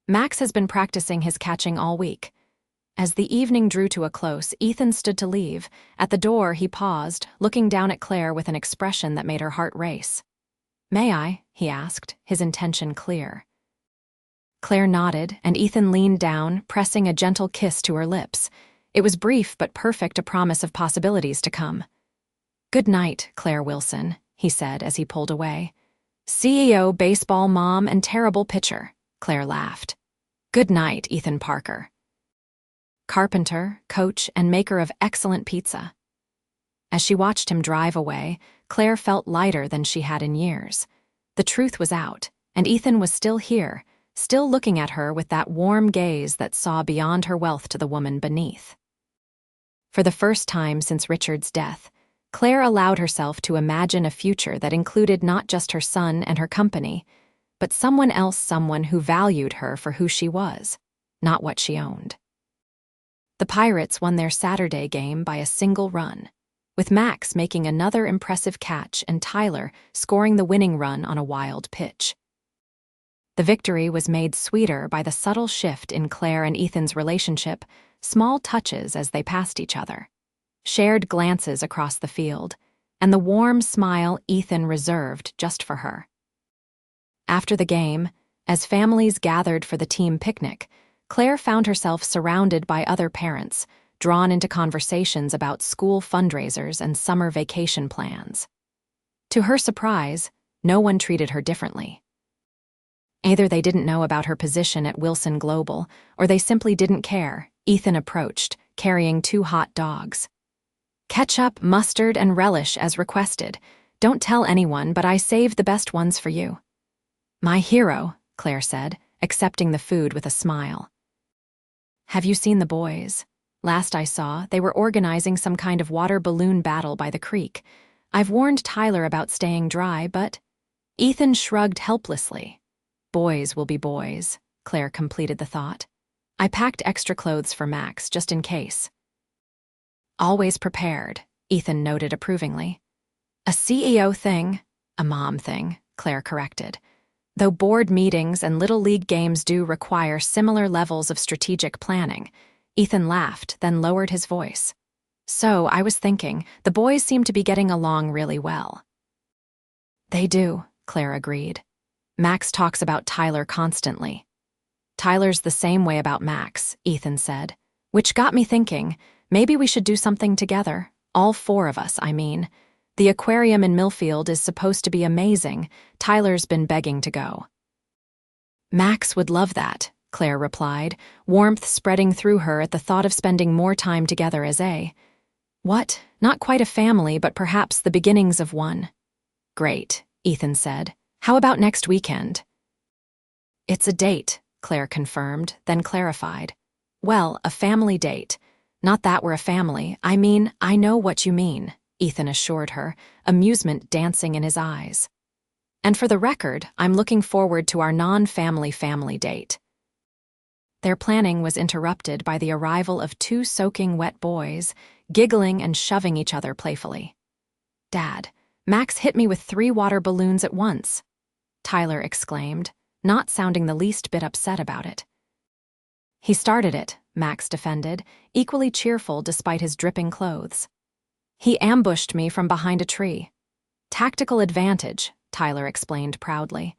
Max has been practicing his catching all week. As the evening drew to a close, Ethan stood to leave. At the door, he paused, looking down at Claire with an expression that made her heart race. May I? He asked, his intention clear. Claire nodded, and Ethan leaned down, pressing a gentle kiss to her lips. It was brief but perfect, a promise of possibilities to come. "Good night, Claire Wilson," he said as he pulled away. "CEO, baseball mom, and terrible pitcher," Claire laughed. "Good night, Ethan Parker. Carpenter, coach, and maker of excellent pizza." As she watched him drive away, Claire felt lighter than she had in years. The truth was out, and Ethan was still here, still looking at her with that warm gaze that saw beyond her wealth to the woman beneath. For the first time since Richard's death, Claire allowed herself to imagine a future that included not just her son and her company, but someone else, someone who valued her for who she was, not what she owned. The Pirates won their Saturday game by a single run, with Max making another impressive catch and Tyler scoring the winning run on a wild pitch. The victory was made sweeter by the subtle shift in Claire and Ethan's relationship, small touches as they passed each other, shared glances across the field, and the warm smile Ethan reserved just for her. After the game, as families gathered for the team picnic, Claire found herself surrounded by other parents, drawn into conversations about school fundraisers and summer vacation plans. To her surprise, no one treated her differently. Either they didn't know about her position at Wilson Global, or they simply didn't care. Ethan approached, carrying 2 hot dogs. "Ketchup, mustard, and relish as requested. Don't tell anyone, but I saved the best ones for you." "My hero," Claire said, accepting the food with a smile. "Have you seen the boys? Last I saw, they were organizing some kind of water balloon battle by the creek. I've warned Tyler about staying dry, but—" Ethan shrugged helplessly. "Boys will be boys," Claire completed the thought. "I packed extra clothes for Max, just in case." "Always prepared," Ethan noted approvingly. "A CEO thing," "A mom thing," Claire corrected. "Though board meetings and Little League games do require similar levels of strategic planning." Ethan laughed, then lowered his voice. "So, I was thinking, the boys seem to be getting along really well." "They do," Claire agreed. "Max talks about Tyler constantly." "Tyler's the same way about Max," Ethan said. "Which got me thinking, maybe we should do something together. All 4 of us, I mean. The aquarium in Millfield is supposed to be amazing. Tyler's been begging to go." "Max would love that," Claire replied, warmth spreading through her at the thought of spending more time together as what? Not quite a family, but perhaps the beginnings of one. "Great," Ethan said. "How about next weekend?" "It's a date," Claire confirmed, then clarified. "Well, a family date. Not that we're a family. I mean, I know what you mean," Ethan assured her, amusement dancing in his eyes. "And for the record, I'm looking forward to our non-family family date." Their planning was interrupted by the arrival of 2 soaking wet boys, giggling and shoving each other playfully. "Dad, Max hit me with 3 water balloons at once," Tyler exclaimed, not sounding the least bit upset about it. "He started it," Max defended, equally cheerful despite his dripping clothes. "He ambushed me from behind a tree." "Tactical advantage," Tyler explained proudly.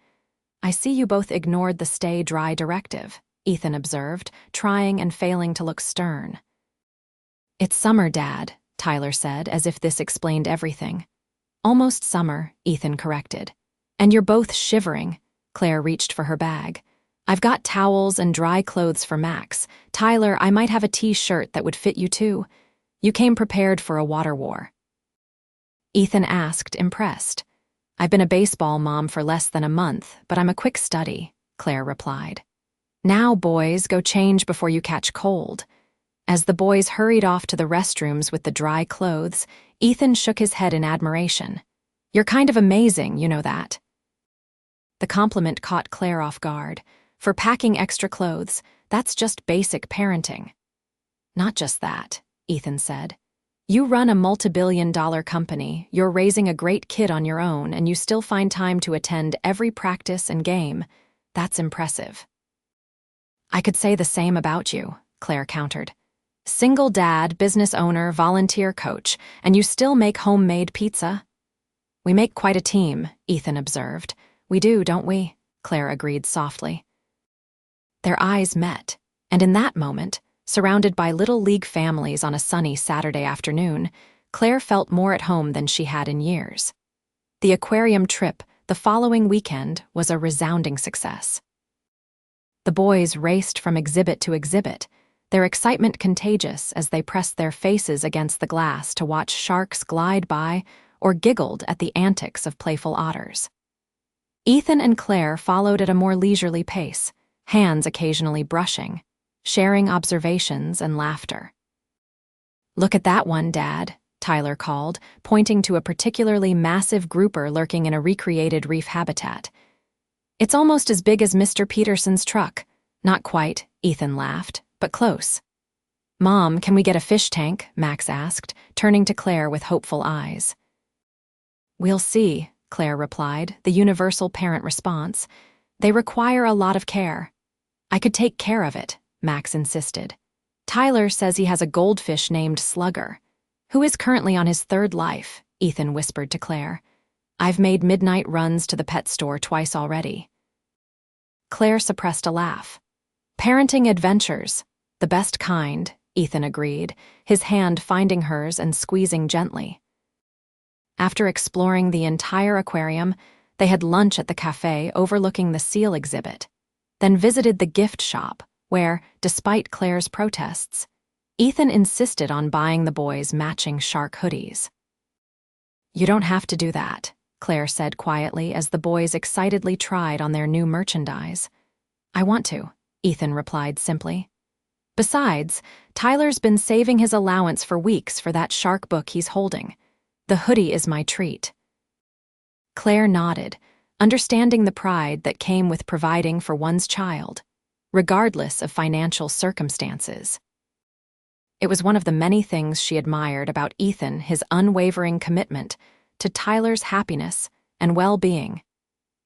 "I see you both ignored the stay dry directive," Ethan observed, trying and failing to look stern. "It's summer, Dad," Tyler said, as if this explained everything. "Almost summer," Ethan corrected. "And you're both shivering." Claire reached for her bag. "I've got towels and dry clothes for Max. Tyler, I might have a t-shirt that would fit you too. You came prepared for a water war." Ethan asked, impressed. "I've been a baseball mom for less than a month, but I'm a quick study," Claire replied. "Now, boys, go change before you catch cold." As the boys hurried off to the restrooms with the dry clothes, Ethan shook his head in admiration. "You're kind of amazing, you know that." The compliment caught Claire off guard. For packing extra clothes, that's just basic parenting. "Not just that," Ethan said. "You run a multi-billion-dollar company, you're raising a great kid on your own, and you still find time to attend every practice and game. That's impressive." "I could say the same about you," Claire countered. "Single dad, business owner, volunteer coach, and you still make homemade pizza?" "We make quite a team," Ethan observed. "We do, don't we?" Claire agreed softly. Their eyes met, and in that moment, surrounded by Little League families on a sunny Saturday afternoon, Claire felt more at home than she had in years. The aquarium trip the following weekend was a resounding success. The boys raced from exhibit to exhibit, their excitement contagious as they pressed their faces against the glass to watch sharks glide by or giggled at the antics of playful otters. Ethan and Claire followed at a more leisurely pace, hands occasionally brushing, sharing observations and laughter. "Look at that one, Dad," Tyler called, pointing to a particularly massive grouper lurking in a recreated reef habitat. "It's almost as big as Mr. Peterson's truck." "Not quite," Ethan laughed, "but close." "Mom, can we get a fish tank?" Max asked, turning to Claire with hopeful eyes. "We'll see," Claire replied, the universal parent response. "They require a lot of care." "I could take care of it," Max insisted. "Tyler says he has a goldfish named Slugger, who is currently on his third life," Ethan whispered to Claire. "I've made midnight runs to the pet store twice already." Claire suppressed a laugh. "Parenting adventures, the best kind," Ethan agreed, his hand finding hers and squeezing gently. After exploring the entire aquarium, they had lunch at the cafe overlooking the seal exhibit, then visited the gift shop, where, despite Claire's protests, Ethan insisted on buying the boys matching shark hoodies. "You don't have to do that," Claire said quietly as the boys excitedly tried on their new merchandise. "I want to," Ethan replied simply. "Besides, Tyler's been saving his allowance for weeks for that shark book he's holding. The hoodie is my treat." Claire nodded, understanding the pride that came with providing for one's child, regardless of financial circumstances. It was one of the many things she admired about Ethan, his unwavering commitment to Tyler's happiness and well-being,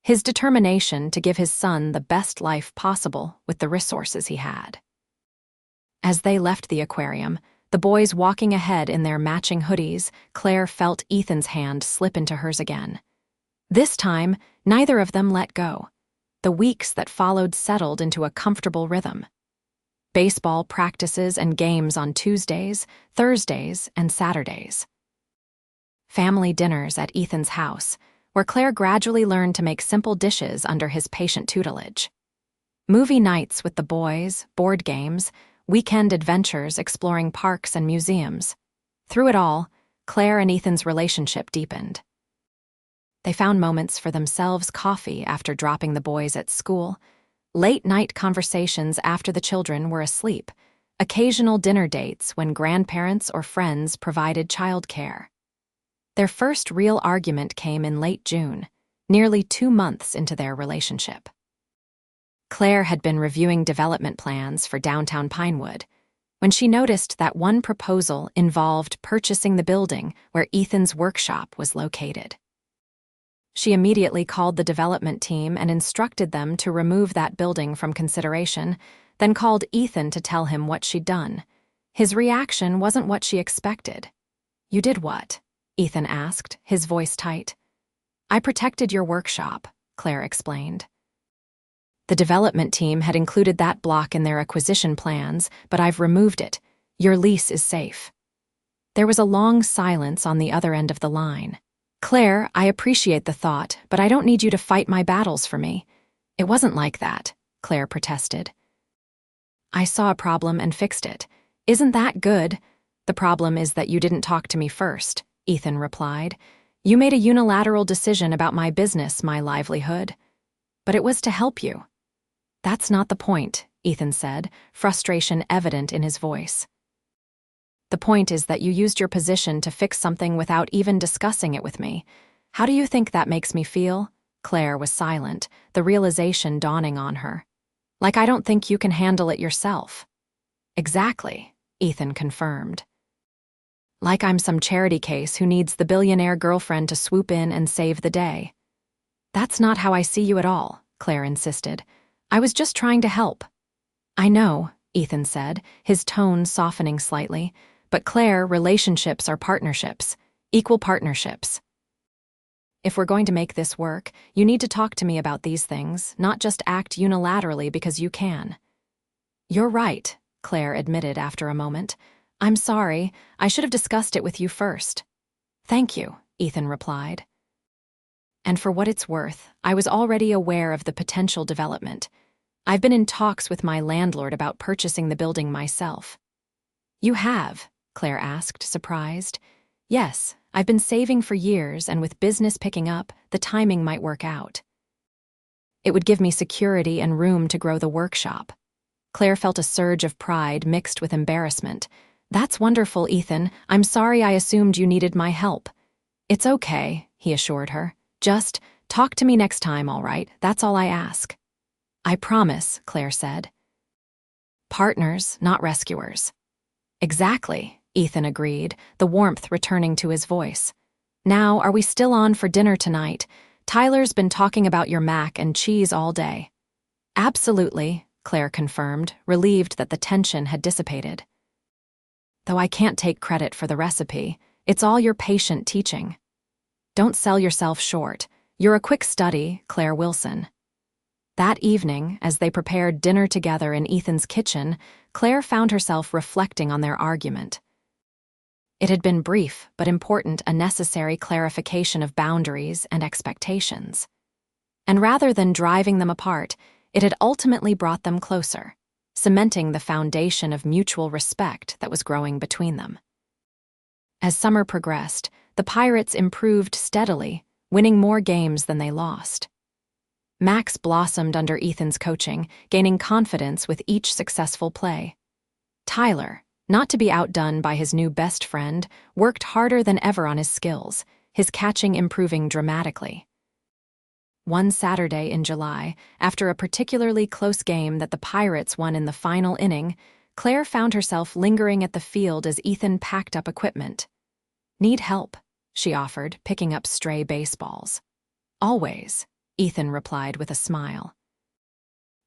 his determination to give his son the best life possible with the resources he had. As they left the aquarium, the boys walking ahead in their matching hoodies, Claire felt Ethan's hand slip into hers again. This time, neither of them let go. The weeks that followed settled into a comfortable rhythm. Baseball practices and games on Tuesdays, Thursdays, and Saturdays. Family dinners at Ethan's house, where Claire gradually learned to make simple dishes under his patient tutelage. Movie nights with the boys, board games, weekend adventures exploring parks and museums. Through it all, Claire and Ethan's relationship deepened. They found moments for themselves: coffee after dropping the boys at school, late-night conversations after the children were asleep, occasional dinner dates when grandparents or friends provided childcare. Their first real argument came in late June, nearly 2 months into their relationship. Claire had been reviewing development plans for downtown Pinewood when she noticed that one proposal involved purchasing the building where Ethan's workshop was located. She immediately called the development team and instructed them to remove that building from consideration, then called Ethan to tell him what she'd done. His reaction wasn't what she expected. "You did what?" Ethan asked, his voice tight. "I protected your workshop," Claire explained. "The development team had included that block in their acquisition plans, but I've removed it. Your lease is safe." There was a long silence on the other end of the line. "Claire, I appreciate the thought, but I don't need you to fight my battles for me." "It wasn't like that," Claire protested. "I saw a problem and fixed it. Isn't that good?" "The problem is that you didn't talk to me first," Ethan replied. "You made a unilateral decision about my business, my livelihood. But it was to help you." "That's not the point," Ethan said, frustration evident in his voice. "The point is that you used your position to fix something without even discussing it with me. How do you think that makes me feel?" Claire was silent, the realization dawning on her. "Like I don't think you can handle it yourself." "Exactly," Ethan confirmed. "Like I'm some charity case who needs the billionaire girlfriend to swoop in and save the day." "That's not how I see you at all," Claire insisted. "I was just trying to help." "I know," Ethan said, his tone softening slightly. "But Claire, relationships are partnerships, equal partnerships. If we're going to make this work, you need to talk to me about these things, not just act unilaterally because you can." You're right, Claire admitted after a moment. I'm sorry, I should have discussed it with you first. Thank you, Ethan replied. And for what it's worth, I was already aware of the potential development. I've been in talks with my landlord about purchasing the building myself. You have? Claire asked, surprised. Yes, I've been saving for years, and with business picking up, the timing might work out. It would give me security and room to grow the workshop. Claire felt a surge of pride mixed with embarrassment. That's wonderful, Ethan. I'm sorry I assumed you needed my help. It's okay, he assured her. Just talk to me next time, all right? That's all I ask. I promise, Claire said. Partners, not rescuers. Exactly, Ethan agreed, the warmth returning to his voice. Now, are we still on for dinner tonight? Tyler's been talking about your mac and cheese all day. Absolutely, Claire confirmed, relieved that the tension had dissipated. Though I can't take credit for the recipe, it's all your patient teaching. Don't sell yourself short. You're a quick study, Claire Wilson. That evening, as they prepared dinner together in Ethan's kitchen, Claire found herself reflecting on their argument. It had been brief, but important, a necessary clarification of boundaries and expectations. And rather than driving them apart, it had ultimately brought them closer, cementing the foundation of mutual respect that was growing between them. As summer progressed, the Pirates improved steadily, winning more games than they lost. Max blossomed under Ethan's coaching, gaining confidence with each successful play. Tyler, not to be outdone by his new best friend, worked harder than ever on his skills, his catching improving dramatically. One Saturday in July, after a particularly close game that the Pirates won in the final inning, Claire found herself lingering at the field as Ethan packed up equipment. Need help, she offered, picking up stray baseballs. Always, Ethan replied with a smile.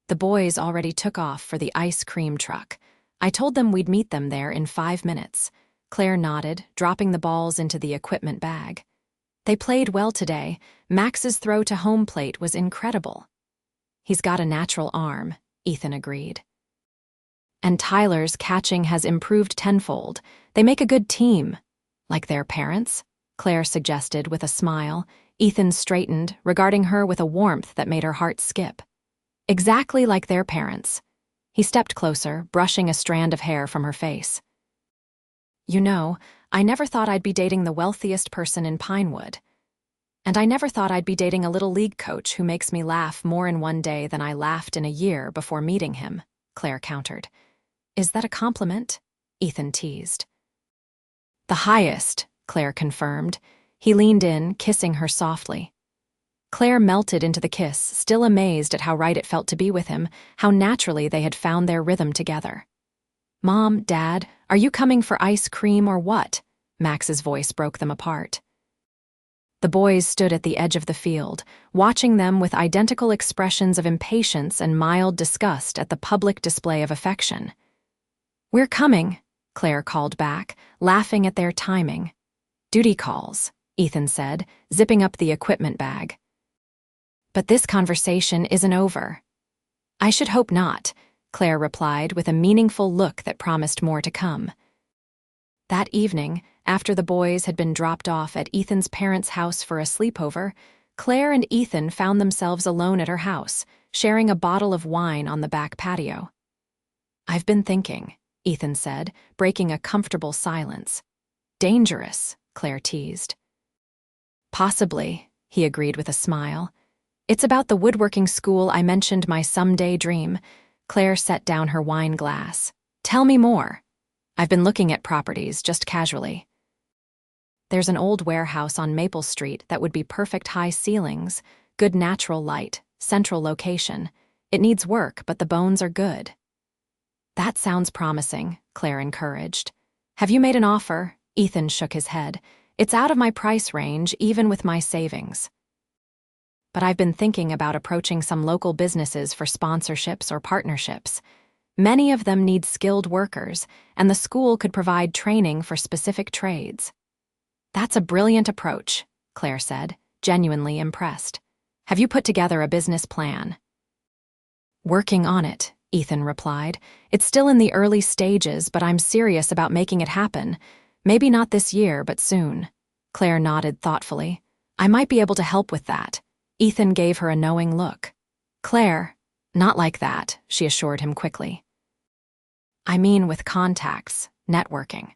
The boys already took off for the ice cream truck. I told them we'd meet them there in 5 minutes. Claire nodded, dropping the balls into the equipment bag. They played well today. Max's throw to home plate was incredible. He's got a natural arm, Ethan agreed. And Tyler's catching has improved tenfold. They make a good team. Like their parents? Claire suggested with a smile. Ethan straightened, regarding her with a warmth that made her heart skip. Exactly like their parents. He stepped closer, brushing a strand of hair from her face. You know, I never thought I'd be dating the wealthiest person in Pinewood. And I never thought I'd be dating a little league coach who makes me laugh more in one day than I laughed in a year before meeting him, Claire countered. Is that a compliment? Ethan teased. The highest, Claire confirmed. He leaned in, kissing her softly. Claire melted into the kiss, still amazed at how right it felt to be with him, how naturally they had found their rhythm together. Mom, Dad, are you coming for ice cream or what? Max's voice broke them apart. The boys stood at the edge of the field, watching them with identical expressions of impatience and mild disgust at the public display of affection. We're coming, Claire called back, laughing at their timing. Duty calls, Ethan said, zipping up the equipment bag. But this conversation isn't over. I should hope not, Claire replied with a meaningful look that promised more to come. That evening, after the boys had been dropped off at Ethan's parents' house for a sleepover, Claire and Ethan found themselves alone at her house, sharing a bottle of wine on the back patio. I've been thinking, Ethan said, breaking a comfortable silence. Dangerous, Claire teased. Possibly, he agreed with a smile. It's about the woodworking school I mentioned my someday dream. Claire set down her wine glass. Tell me more. I've been looking at properties, just casually. There's an old warehouse on Maple Street that would be perfect high ceilings, good natural light, central location. It needs work, but the bones are good. That sounds promising, Claire encouraged. Have you made an offer? Ethan shook his head. It's out of my price range, even with my savings. But I've been thinking about approaching some local businesses for sponsorships or partnerships. Many of them need skilled workers, and the school could provide training for specific trades. That's a brilliant approach, Claire said, genuinely impressed. Have you put together a business plan? Working on it, Ethan replied. It's still in the early stages, but I'm serious about making it happen. Maybe not this year, but soon. Claire nodded thoughtfully. I might be able to help with that. Ethan gave her a knowing look. Claire, not like that, she assured him quickly. I mean with contacts, networking.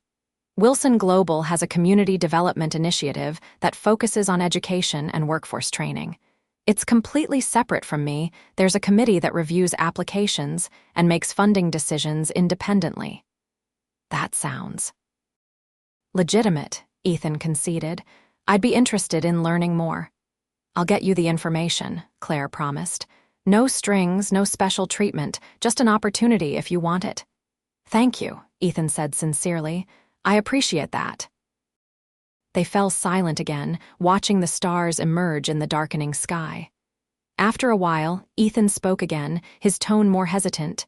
Wilson Global has a community development initiative that focuses on education and workforce training. It's completely separate from me. There's a committee that reviews applications and makes funding decisions independently. That sounds legitimate, Ethan conceded. I'd be interested in learning more. I'll get you the information, Claire promised. No strings, no special treatment, just an opportunity if you want it. Thank you, Ethan said sincerely. I appreciate that. They fell silent again, watching the stars emerge in the darkening sky. After a while, Ethan spoke again, his tone more hesitant.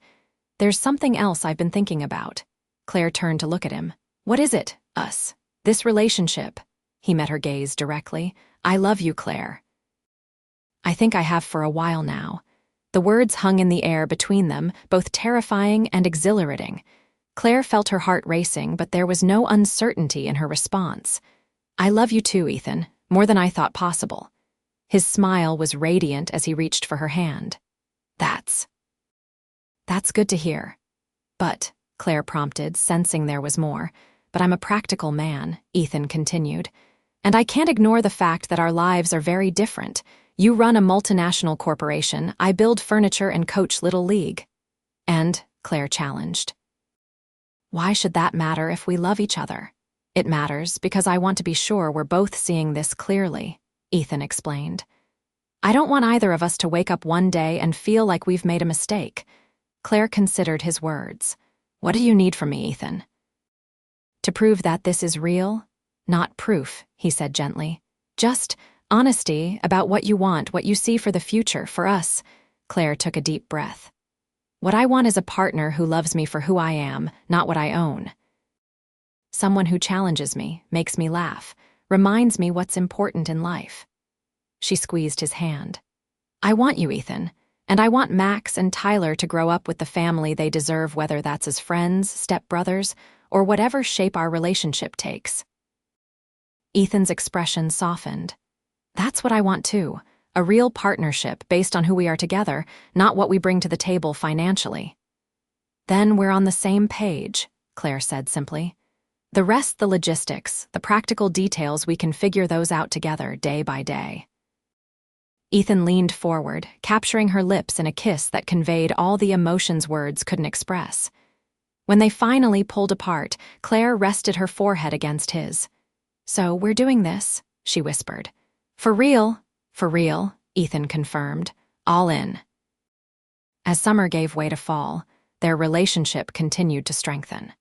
There's something else I've been thinking about. Claire turned to look at him. What is it, us? This relationship? He met her gaze directly. I love you, Claire. I think I have for a while now. The words hung in the air between them, both terrifying and exhilarating. Claire felt her heart racing, but there was no uncertainty in her response. I love you too, Ethan, more than I thought possible. His smile was radiant as he reached for her hand. That's good to hear. But, Claire prompted, sensing there was more. But I'm a practical man, Ethan continued. And I can't ignore the fact that our lives are very different. You run a multinational corporation, I build furniture and coach Little League. And, Claire challenged. Why should that matter if we love each other? It matters because I want to be sure we're both seeing this clearly, Ethan explained. I don't want either of us to wake up one day and feel like we've made a mistake. Claire considered his words. What do you need from me, Ethan? To prove that this is real? Not proof, he said gently. Just honesty about what you want, what you see for the future, for us. Claire took a deep breath. What I want is a partner who loves me for who I am, not what I own. Someone who challenges me, makes me laugh, reminds me what's important in life. She squeezed his hand. I want you, Ethan, and I want Max and Tyler to grow up with the family they deserve, whether that's as friends, stepbrothers, or whatever shape our relationship takes. Ethan's expression softened. That's what I want too. A real partnership based on who we are together, not what we bring to the table financially. Then we're on the same page, Claire said simply. The rest, the logistics, the practical details, we can figure those out together day by day. Ethan leaned forward, capturing her lips in a kiss that conveyed all the emotions words couldn't express. When they finally pulled apart, Claire rested her forehead against his. So we're doing this, she whispered. For real, Ethan confirmed. All in. As summer gave way to fall, their relationship continued to strengthen.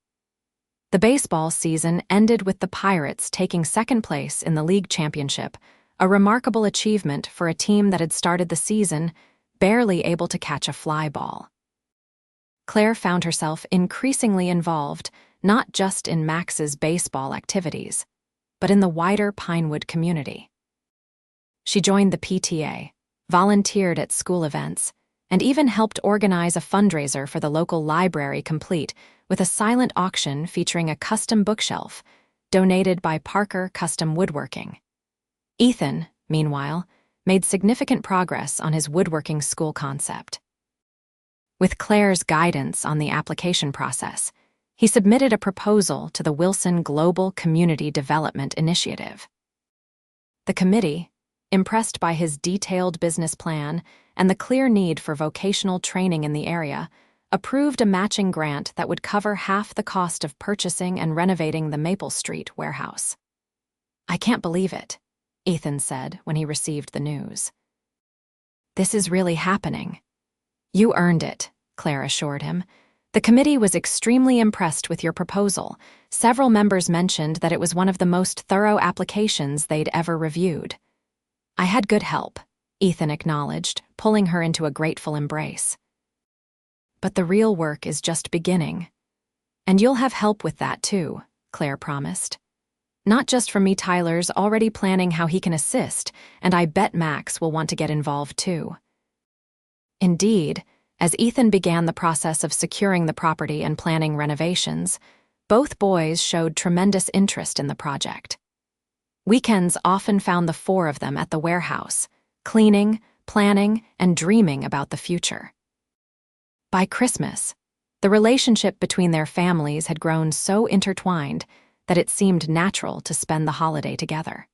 The baseball season ended with the Pirates taking second place in the league championship, a remarkable achievement for a team that had started the season barely able to catch a fly ball. Claire found herself increasingly involved, not just in Max's baseball activities, but in the wider Pinewood community. She joined the PTA, volunteered at school events, and even helped organize a fundraiser for the local library, complete with a silent auction featuring a custom bookshelf donated by Parker Custom Woodworking. Ethan, meanwhile, made significant progress on his woodworking school concept. With Claire's guidance on the application process, he submitted a proposal to the Wilson Global Community Development Initiative. The committee, impressed by his detailed business plan and the clear need for vocational training in the area, approved a matching grant that would cover half the cost of purchasing and renovating the Maple Street warehouse. I can't believe it, Ethan said when he received the news. This is really happening. You earned it, Claire assured him. The committee was extremely impressed with your proposal. Several members mentioned that it was one of the most thorough applications they'd ever reviewed. I had good help, Ethan acknowledged, pulling her into a grateful embrace. But the real work is just beginning. And you'll have help with that too, Claire promised. Not just from me, Tyler's already planning how he can assist, and I bet Max will want to get involved too. Indeed, As Ethan began the process of securing the property and planning renovations, both boys showed tremendous interest in the project. Weekends often found the four of them at the warehouse, cleaning, planning, and dreaming about the future. By Christmas, the relationship between their families had grown so intertwined that it seemed natural to spend the holiday together.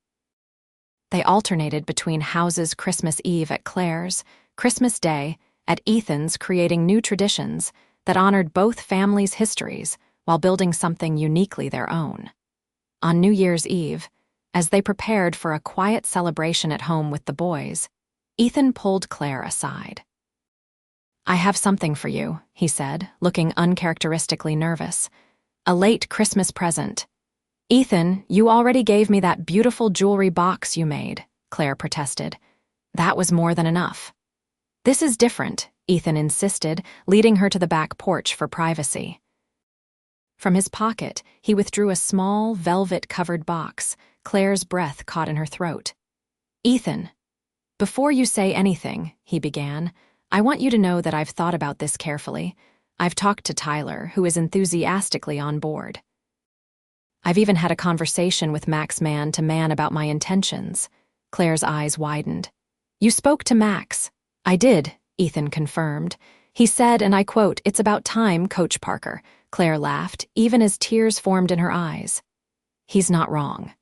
They alternated between House's Christmas Eve at Claire's, Christmas Day at Ethan's, creating new traditions that honored both families' histories while building something uniquely their own. On New Year's Eve, as they prepared for a quiet celebration at home with the boys, Ethan pulled Claire aside. "I have something for you," he said, looking uncharacteristically nervous. "A late Christmas present." "Ethan, you already gave me that beautiful jewelry box you made," Claire protested. "That was more than enough." "This is different," Ethan insisted, leading her to the back porch for privacy. From his pocket, he withdrew a small, velvet-covered box. Claire's breath caught in her throat. "Ethan, before you say anything," he began, "I want you to know that I've thought about this carefully. I've talked to Tyler, who is enthusiastically on board. I've even had a conversation with Max man to man about my intentions." Claire's eyes widened. "You spoke to Max?" "I did," Ethan confirmed. "He said, and I quote, 'It's about time, Coach Parker.'" Claire laughed, even as tears formed in her eyes. "He's not wrong."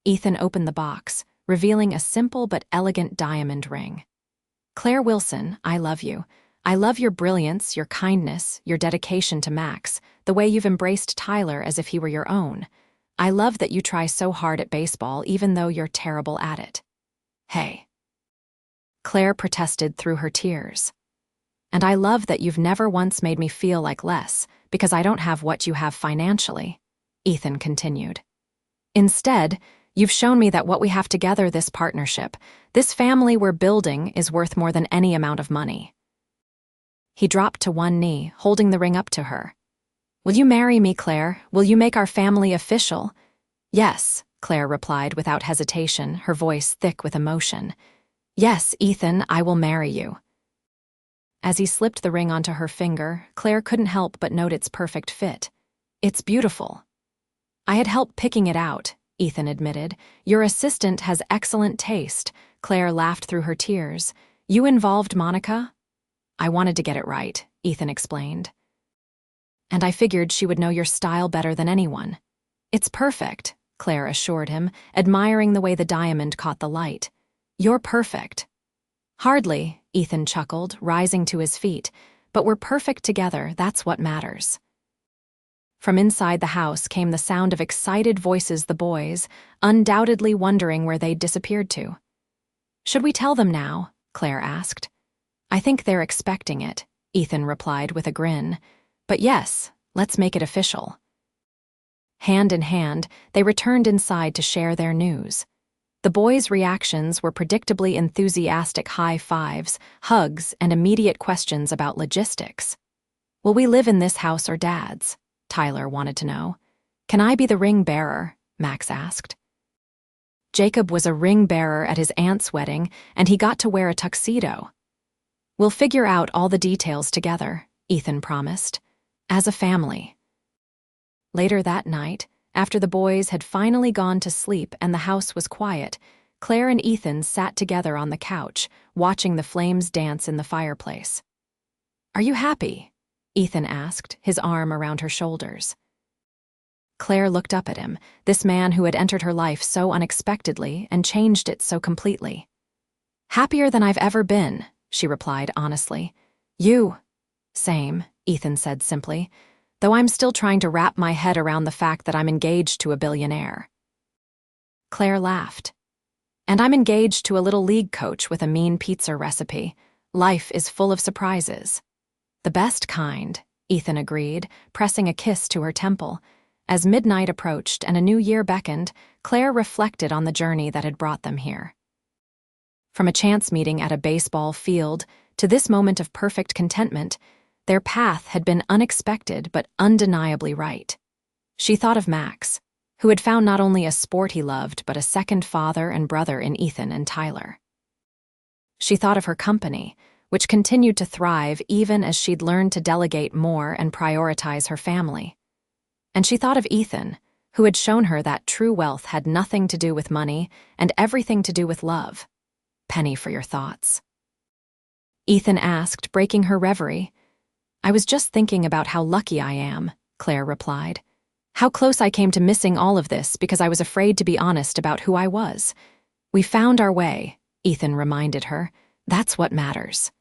Ethan opened the box, revealing a simple but elegant diamond ring. "Claire Wilson, I love you. I love your brilliance, your kindness, your dedication to Max, the way you've embraced Tyler as if he were your own. I love that you try so hard at baseball even though you're terrible at it." "Hey," Claire protested through her tears. "And I love that you've never once made me feel like less because I don't have what you have financially," Ethan continued. "Instead, you've shown me that what we have together, this partnership, this family we're building, is worth more than any amount of money." He dropped to one knee, holding the ring up to her. "Will you marry me, Claire? Will you make our family official?" "Yes," Claire replied without hesitation, her voice thick with emotion. "Yes, Ethan, I will marry you." As he slipped the ring onto her finger, Claire couldn't help but note its perfect fit. "It's beautiful." "I had help picking it out," Ethan admitted. "Your assistant has excellent taste." Claire laughed through her tears. "You involved Monica?" "I wanted to get it right," Ethan explained. "And I figured she would know your style better than anyone." "It's perfect," Claire assured him, admiring the way the diamond caught the light. "You're perfect." "Hardly," Ethan chuckled, rising to his feet. "But we're perfect together, that's what matters." From inside the house came the sound of excited voices, the boys, undoubtedly wondering where they'd disappeared to. "Should we tell them now?" Claire asked. "I think they're expecting it," Ethan replied with a grin. "But yes, let's make it official." Hand in hand, they returned inside to share their news. The boys' reactions were predictably enthusiastic high fives, hugs, and immediate questions about logistics. "Will we live in this house or Dad's?" Tyler wanted to know. "Can I be the ring bearer?" Max asked. Jacob was a ring bearer at his aunt's wedding, and he got to wear a tuxedo. "We'll figure out all the details together," Ethan promised. "As a family." Later that night, after the boys had finally gone to sleep and the house was quiet, Claire and Ethan sat together on the couch, watching the flames dance in the fireplace. "Are you happy?" Ethan asked, his arm around her shoulders. Claire looked up at him, this man who had entered her life so unexpectedly and changed it so completely. "Happier than I've ever been," she replied honestly. "You?" "Same," Ethan said simply, "though I'm still trying to wrap my head around the fact that I'm engaged to a billionaire." Claire laughed. "And I'm engaged to a little league coach with a mean pizza recipe. Life is full of surprises." "The best kind," Ethan agreed, pressing a kiss to her temple. As midnight approached and a new year beckoned, Claire reflected on the journey that had brought them here. From a chance meeting at a baseball field to this moment of perfect contentment, their path had been unexpected but undeniably right. She thought of Max, who had found not only a sport he loved but a second father and brother in Ethan and Tyler. She thought of her company, which continued to thrive even as she'd learned to delegate more and prioritize her family. And she thought of Ethan, who had shown her that true wealth had nothing to do with money and everything to do with love. Penny for your thoughts. Ethan asked, breaking her reverie. I was just thinking about how lucky I am, Claire replied. How close I came to missing all of this because I was afraid to be honest about who I was. We found our way, Ethan reminded her. That's what matters.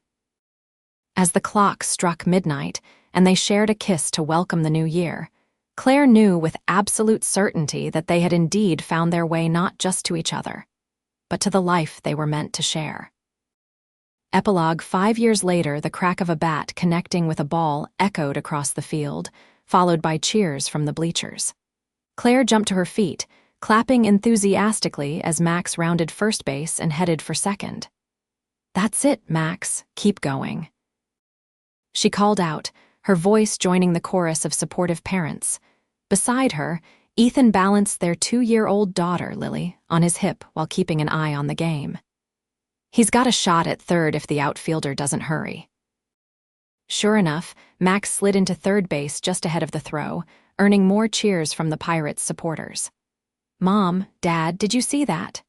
As the clock struck midnight and they shared a kiss to welcome the new year, Claire knew with absolute certainty that they had indeed found their way not just to each other, but to the life they were meant to share. Epilogue: 5 years later, the crack of a bat connecting with a ball echoed across the field, followed by cheers from the bleachers. Claire jumped to her feet, clapping enthusiastically as Max rounded first base and headed for second. That's it, Max. Keep going. She called out, her voice joining the chorus of supportive parents. Beside her, Ethan balanced their 2-year-old daughter, Lily, on his hip while keeping an eye on the game. He's got a shot at third if the outfielder doesn't hurry. Sure enough, Max slid into third base just ahead of the throw, earning more cheers from the Pirates' supporters. Mom, Dad, did you see that?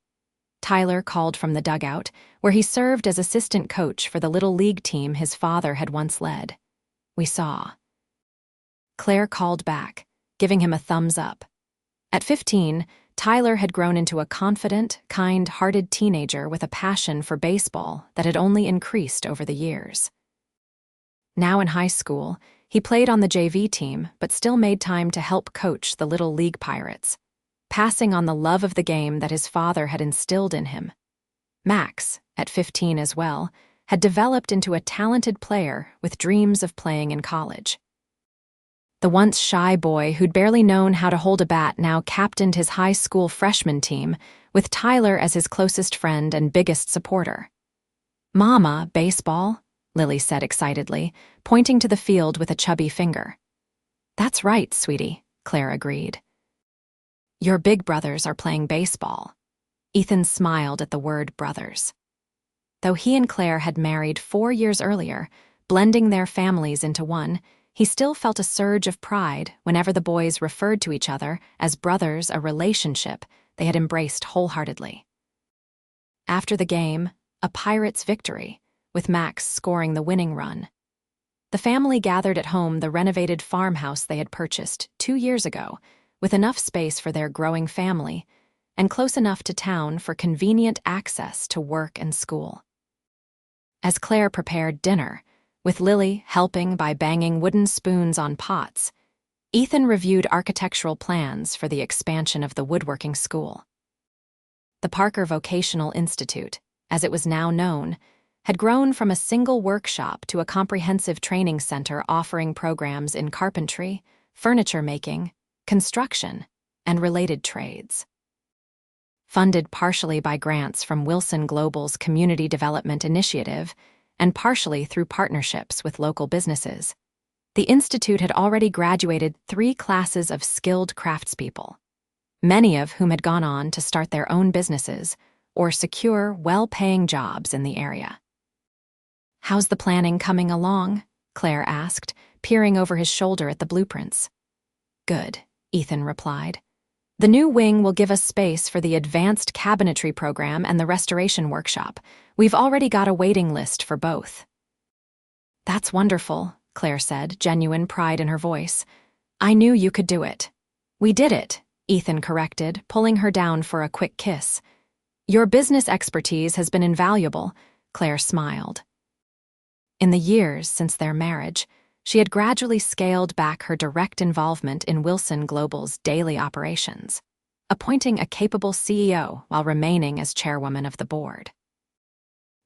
Tyler called from the dugout, where he served as assistant coach for the little league team his father had once led. We saw. Claire called back, giving him a thumbs up. At 15, Tyler had grown into a confident, kind-hearted teenager with a passion for baseball that had only increased over the years. Now in high school, he played on the JV team but still made time to help coach the Little League Pirates, passing on the love of the game that his father had instilled in him. Max, at 15 as well, had developed into a talented player with dreams of playing in college. The once shy boy who'd barely known how to hold a bat now captained his high school freshman team, with Tyler as his closest friend and biggest supporter. Mama, baseball? Lily said excitedly, pointing to the field with a chubby finger. That's right, sweetie, Claire agreed. Your big brothers are playing baseball. Ethan smiled at the word brothers. Though he and Claire had married 4 years earlier, blending their families into one, he still felt a surge of pride whenever the boys referred to each other as brothers, a relationship they had embraced wholeheartedly. After the game, a Pirates victory, with Max scoring the winning run. The family gathered at home the renovated farmhouse they had purchased 2 years ago, with enough space for their growing family and close enough to town for convenient access to work and school. As Claire prepared dinner, with Lily helping by banging wooden spoons on pots, Ethan reviewed architectural plans for the expansion of the woodworking school. The Parker Vocational Institute, as it was now known, had grown from a single workshop to a comprehensive training center offering programs in carpentry, furniture making, construction, and related trades. Funded partially by grants from Wilson Global's Community Development Initiative and partially through partnerships with local businesses, the Institute had already graduated 3 classes of skilled craftspeople, many of whom had gone on to start their own businesses or secure well-paying jobs in the area. How's the planning coming along? Claire asked, peering over his shoulder at the blueprints. Good, Ethan replied. The new wing will give us space for the advanced cabinetry program and the restoration workshop. We've already got a waiting list for both. That's wonderful, Claire said, genuine pride in her voice. I knew you could do it. We did it, Ethan corrected, pulling her down for a quick kiss. Your business expertise has been invaluable, Claire smiled. In the years since their marriage, she had gradually scaled back her direct involvement in Wilson Global's daily operations, appointing a capable CEO while remaining as chairwoman of the board.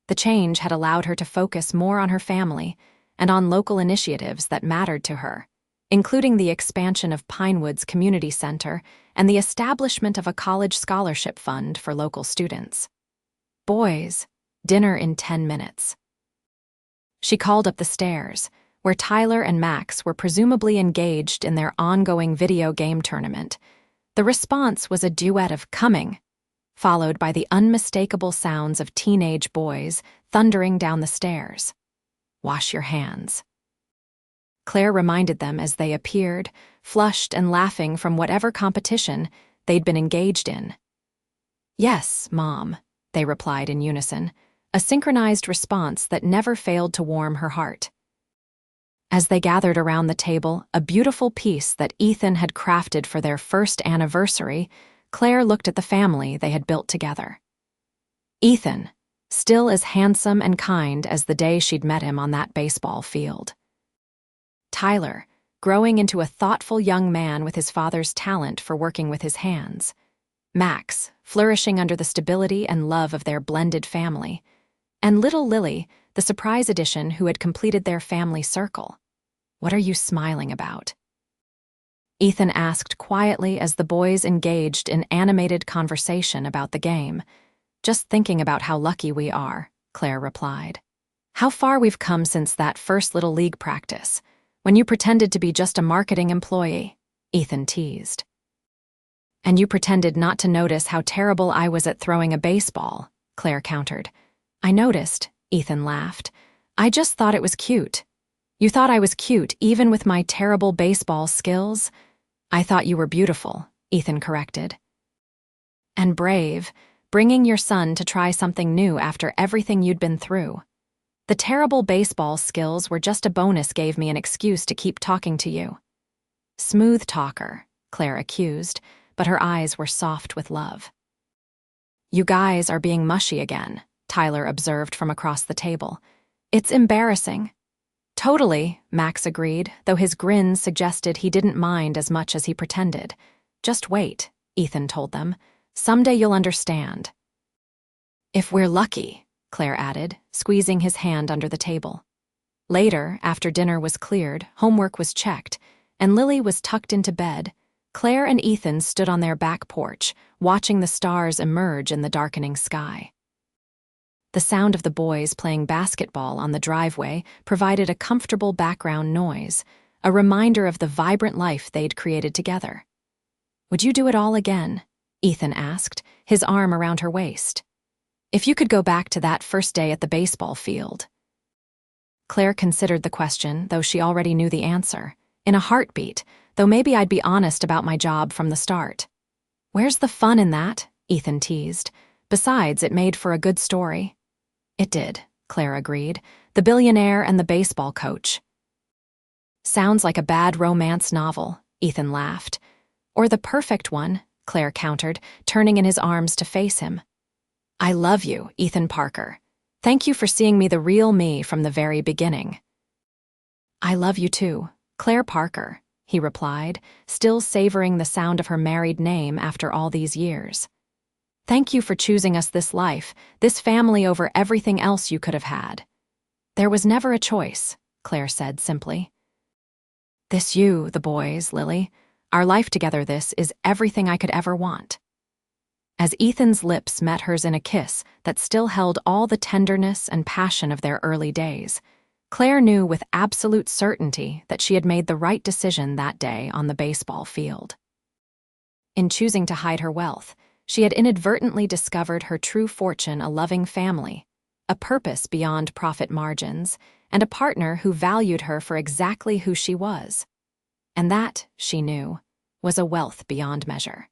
The change had allowed her to focus more on her family and on local initiatives that mattered to her, including the expansion of Pinewood's Community Center and the establishment of a college scholarship fund for local students. Boys, dinner in 10 minutes. She called up the stairs, where Tyler and Max were presumably engaged in their ongoing video game tournament. The response was a duet of "coming," followed by the unmistakable sounds of teenage boys thundering down the stairs. Wash your hands." Claire reminded them as they appeared, flushed and laughing from whatever competition they'd been engaged in. "Yes, Mom," they replied in unison, a synchronized response that never failed to warm her heart. As they gathered around the table, a beautiful piece that Ethan had crafted for their first anniversary, Claire looked at the family they had built together. Ethan, still as handsome and kind as the day she'd met him on that baseball field. Tyler, growing into a thoughtful young man with his father's talent for working with his hands. Max, flourishing under the stability and love of their blended family. And little Lily, the surprise addition who had completed their family circle. "What are you smiling about?" Ethan asked quietly as the boys engaged in animated conversation about the game. "Just thinking about how lucky we are," Claire replied. "How far we've come since that first little league practice, when you pretended to be just a marketing employee," Ethan teased. "And you pretended not to notice how terrible I was at throwing a baseball," Claire countered. "I noticed," Ethan laughed. "I just thought it was cute." "You thought I was cute even with my terrible baseball skills?" "I thought you were beautiful," Ethan corrected. "And brave, bringing your son to try something new after everything you'd been through. The terrible baseball skills were just a bonus, gave me an excuse to keep talking to you." "Smooth talker," Claire accused, but her eyes were soft with love. "You guys are being mushy again," Tyler observed from across the table. "It's embarrassing." "Totally," Max agreed, though his grin suggested he didn't mind as much as he pretended. "Just wait," Ethan told them. "Someday you'll understand." "If we're lucky," Claire added, squeezing his hand under the table. Later, after dinner was cleared, homework was checked, and Lily was tucked into bed, Claire and Ethan stood on their back porch, watching the stars emerge in the darkening sky. The sound of the boys playing basketball on the driveway provided a comfortable background noise, a reminder of the vibrant life they'd created together. "Would you do it all again?" Ethan asked, his arm around her waist. "If you could go back to that first day at the baseball field." Claire considered the question, though she already knew the answer. "In a heartbeat, though maybe I'd be honest about my job from the start." "Where's the fun in that?" Ethan teased. "Besides, it made for a good story." "It did," Claire agreed. "The billionaire and the baseball coach." "Sounds like a bad romance novel," Ethan laughed. "Or the perfect one," Claire countered, turning in his arms to face him. "I love you, Ethan Parker. Thank you for seeing me the real me from the very beginning." "I love you too, Claire Parker," he replied, still savoring the sound of her married name after all these years. "Thank you for choosing us, this life, this family over everything else you could have had." "There was never a choice," Claire said simply. "This you, the boys, Lily. Our life together, this is everything I could ever want." As Ethan's lips met hers in a kiss that still held all the tenderness and passion of their early days, Claire knew with absolute certainty that she had made the right decision that day on the baseball field. In choosing to hide her wealth, she had inadvertently discovered her true fortune: a loving family, a purpose beyond profit margins, and a partner who valued her for exactly who she was. And that, she knew, was a wealth beyond measure.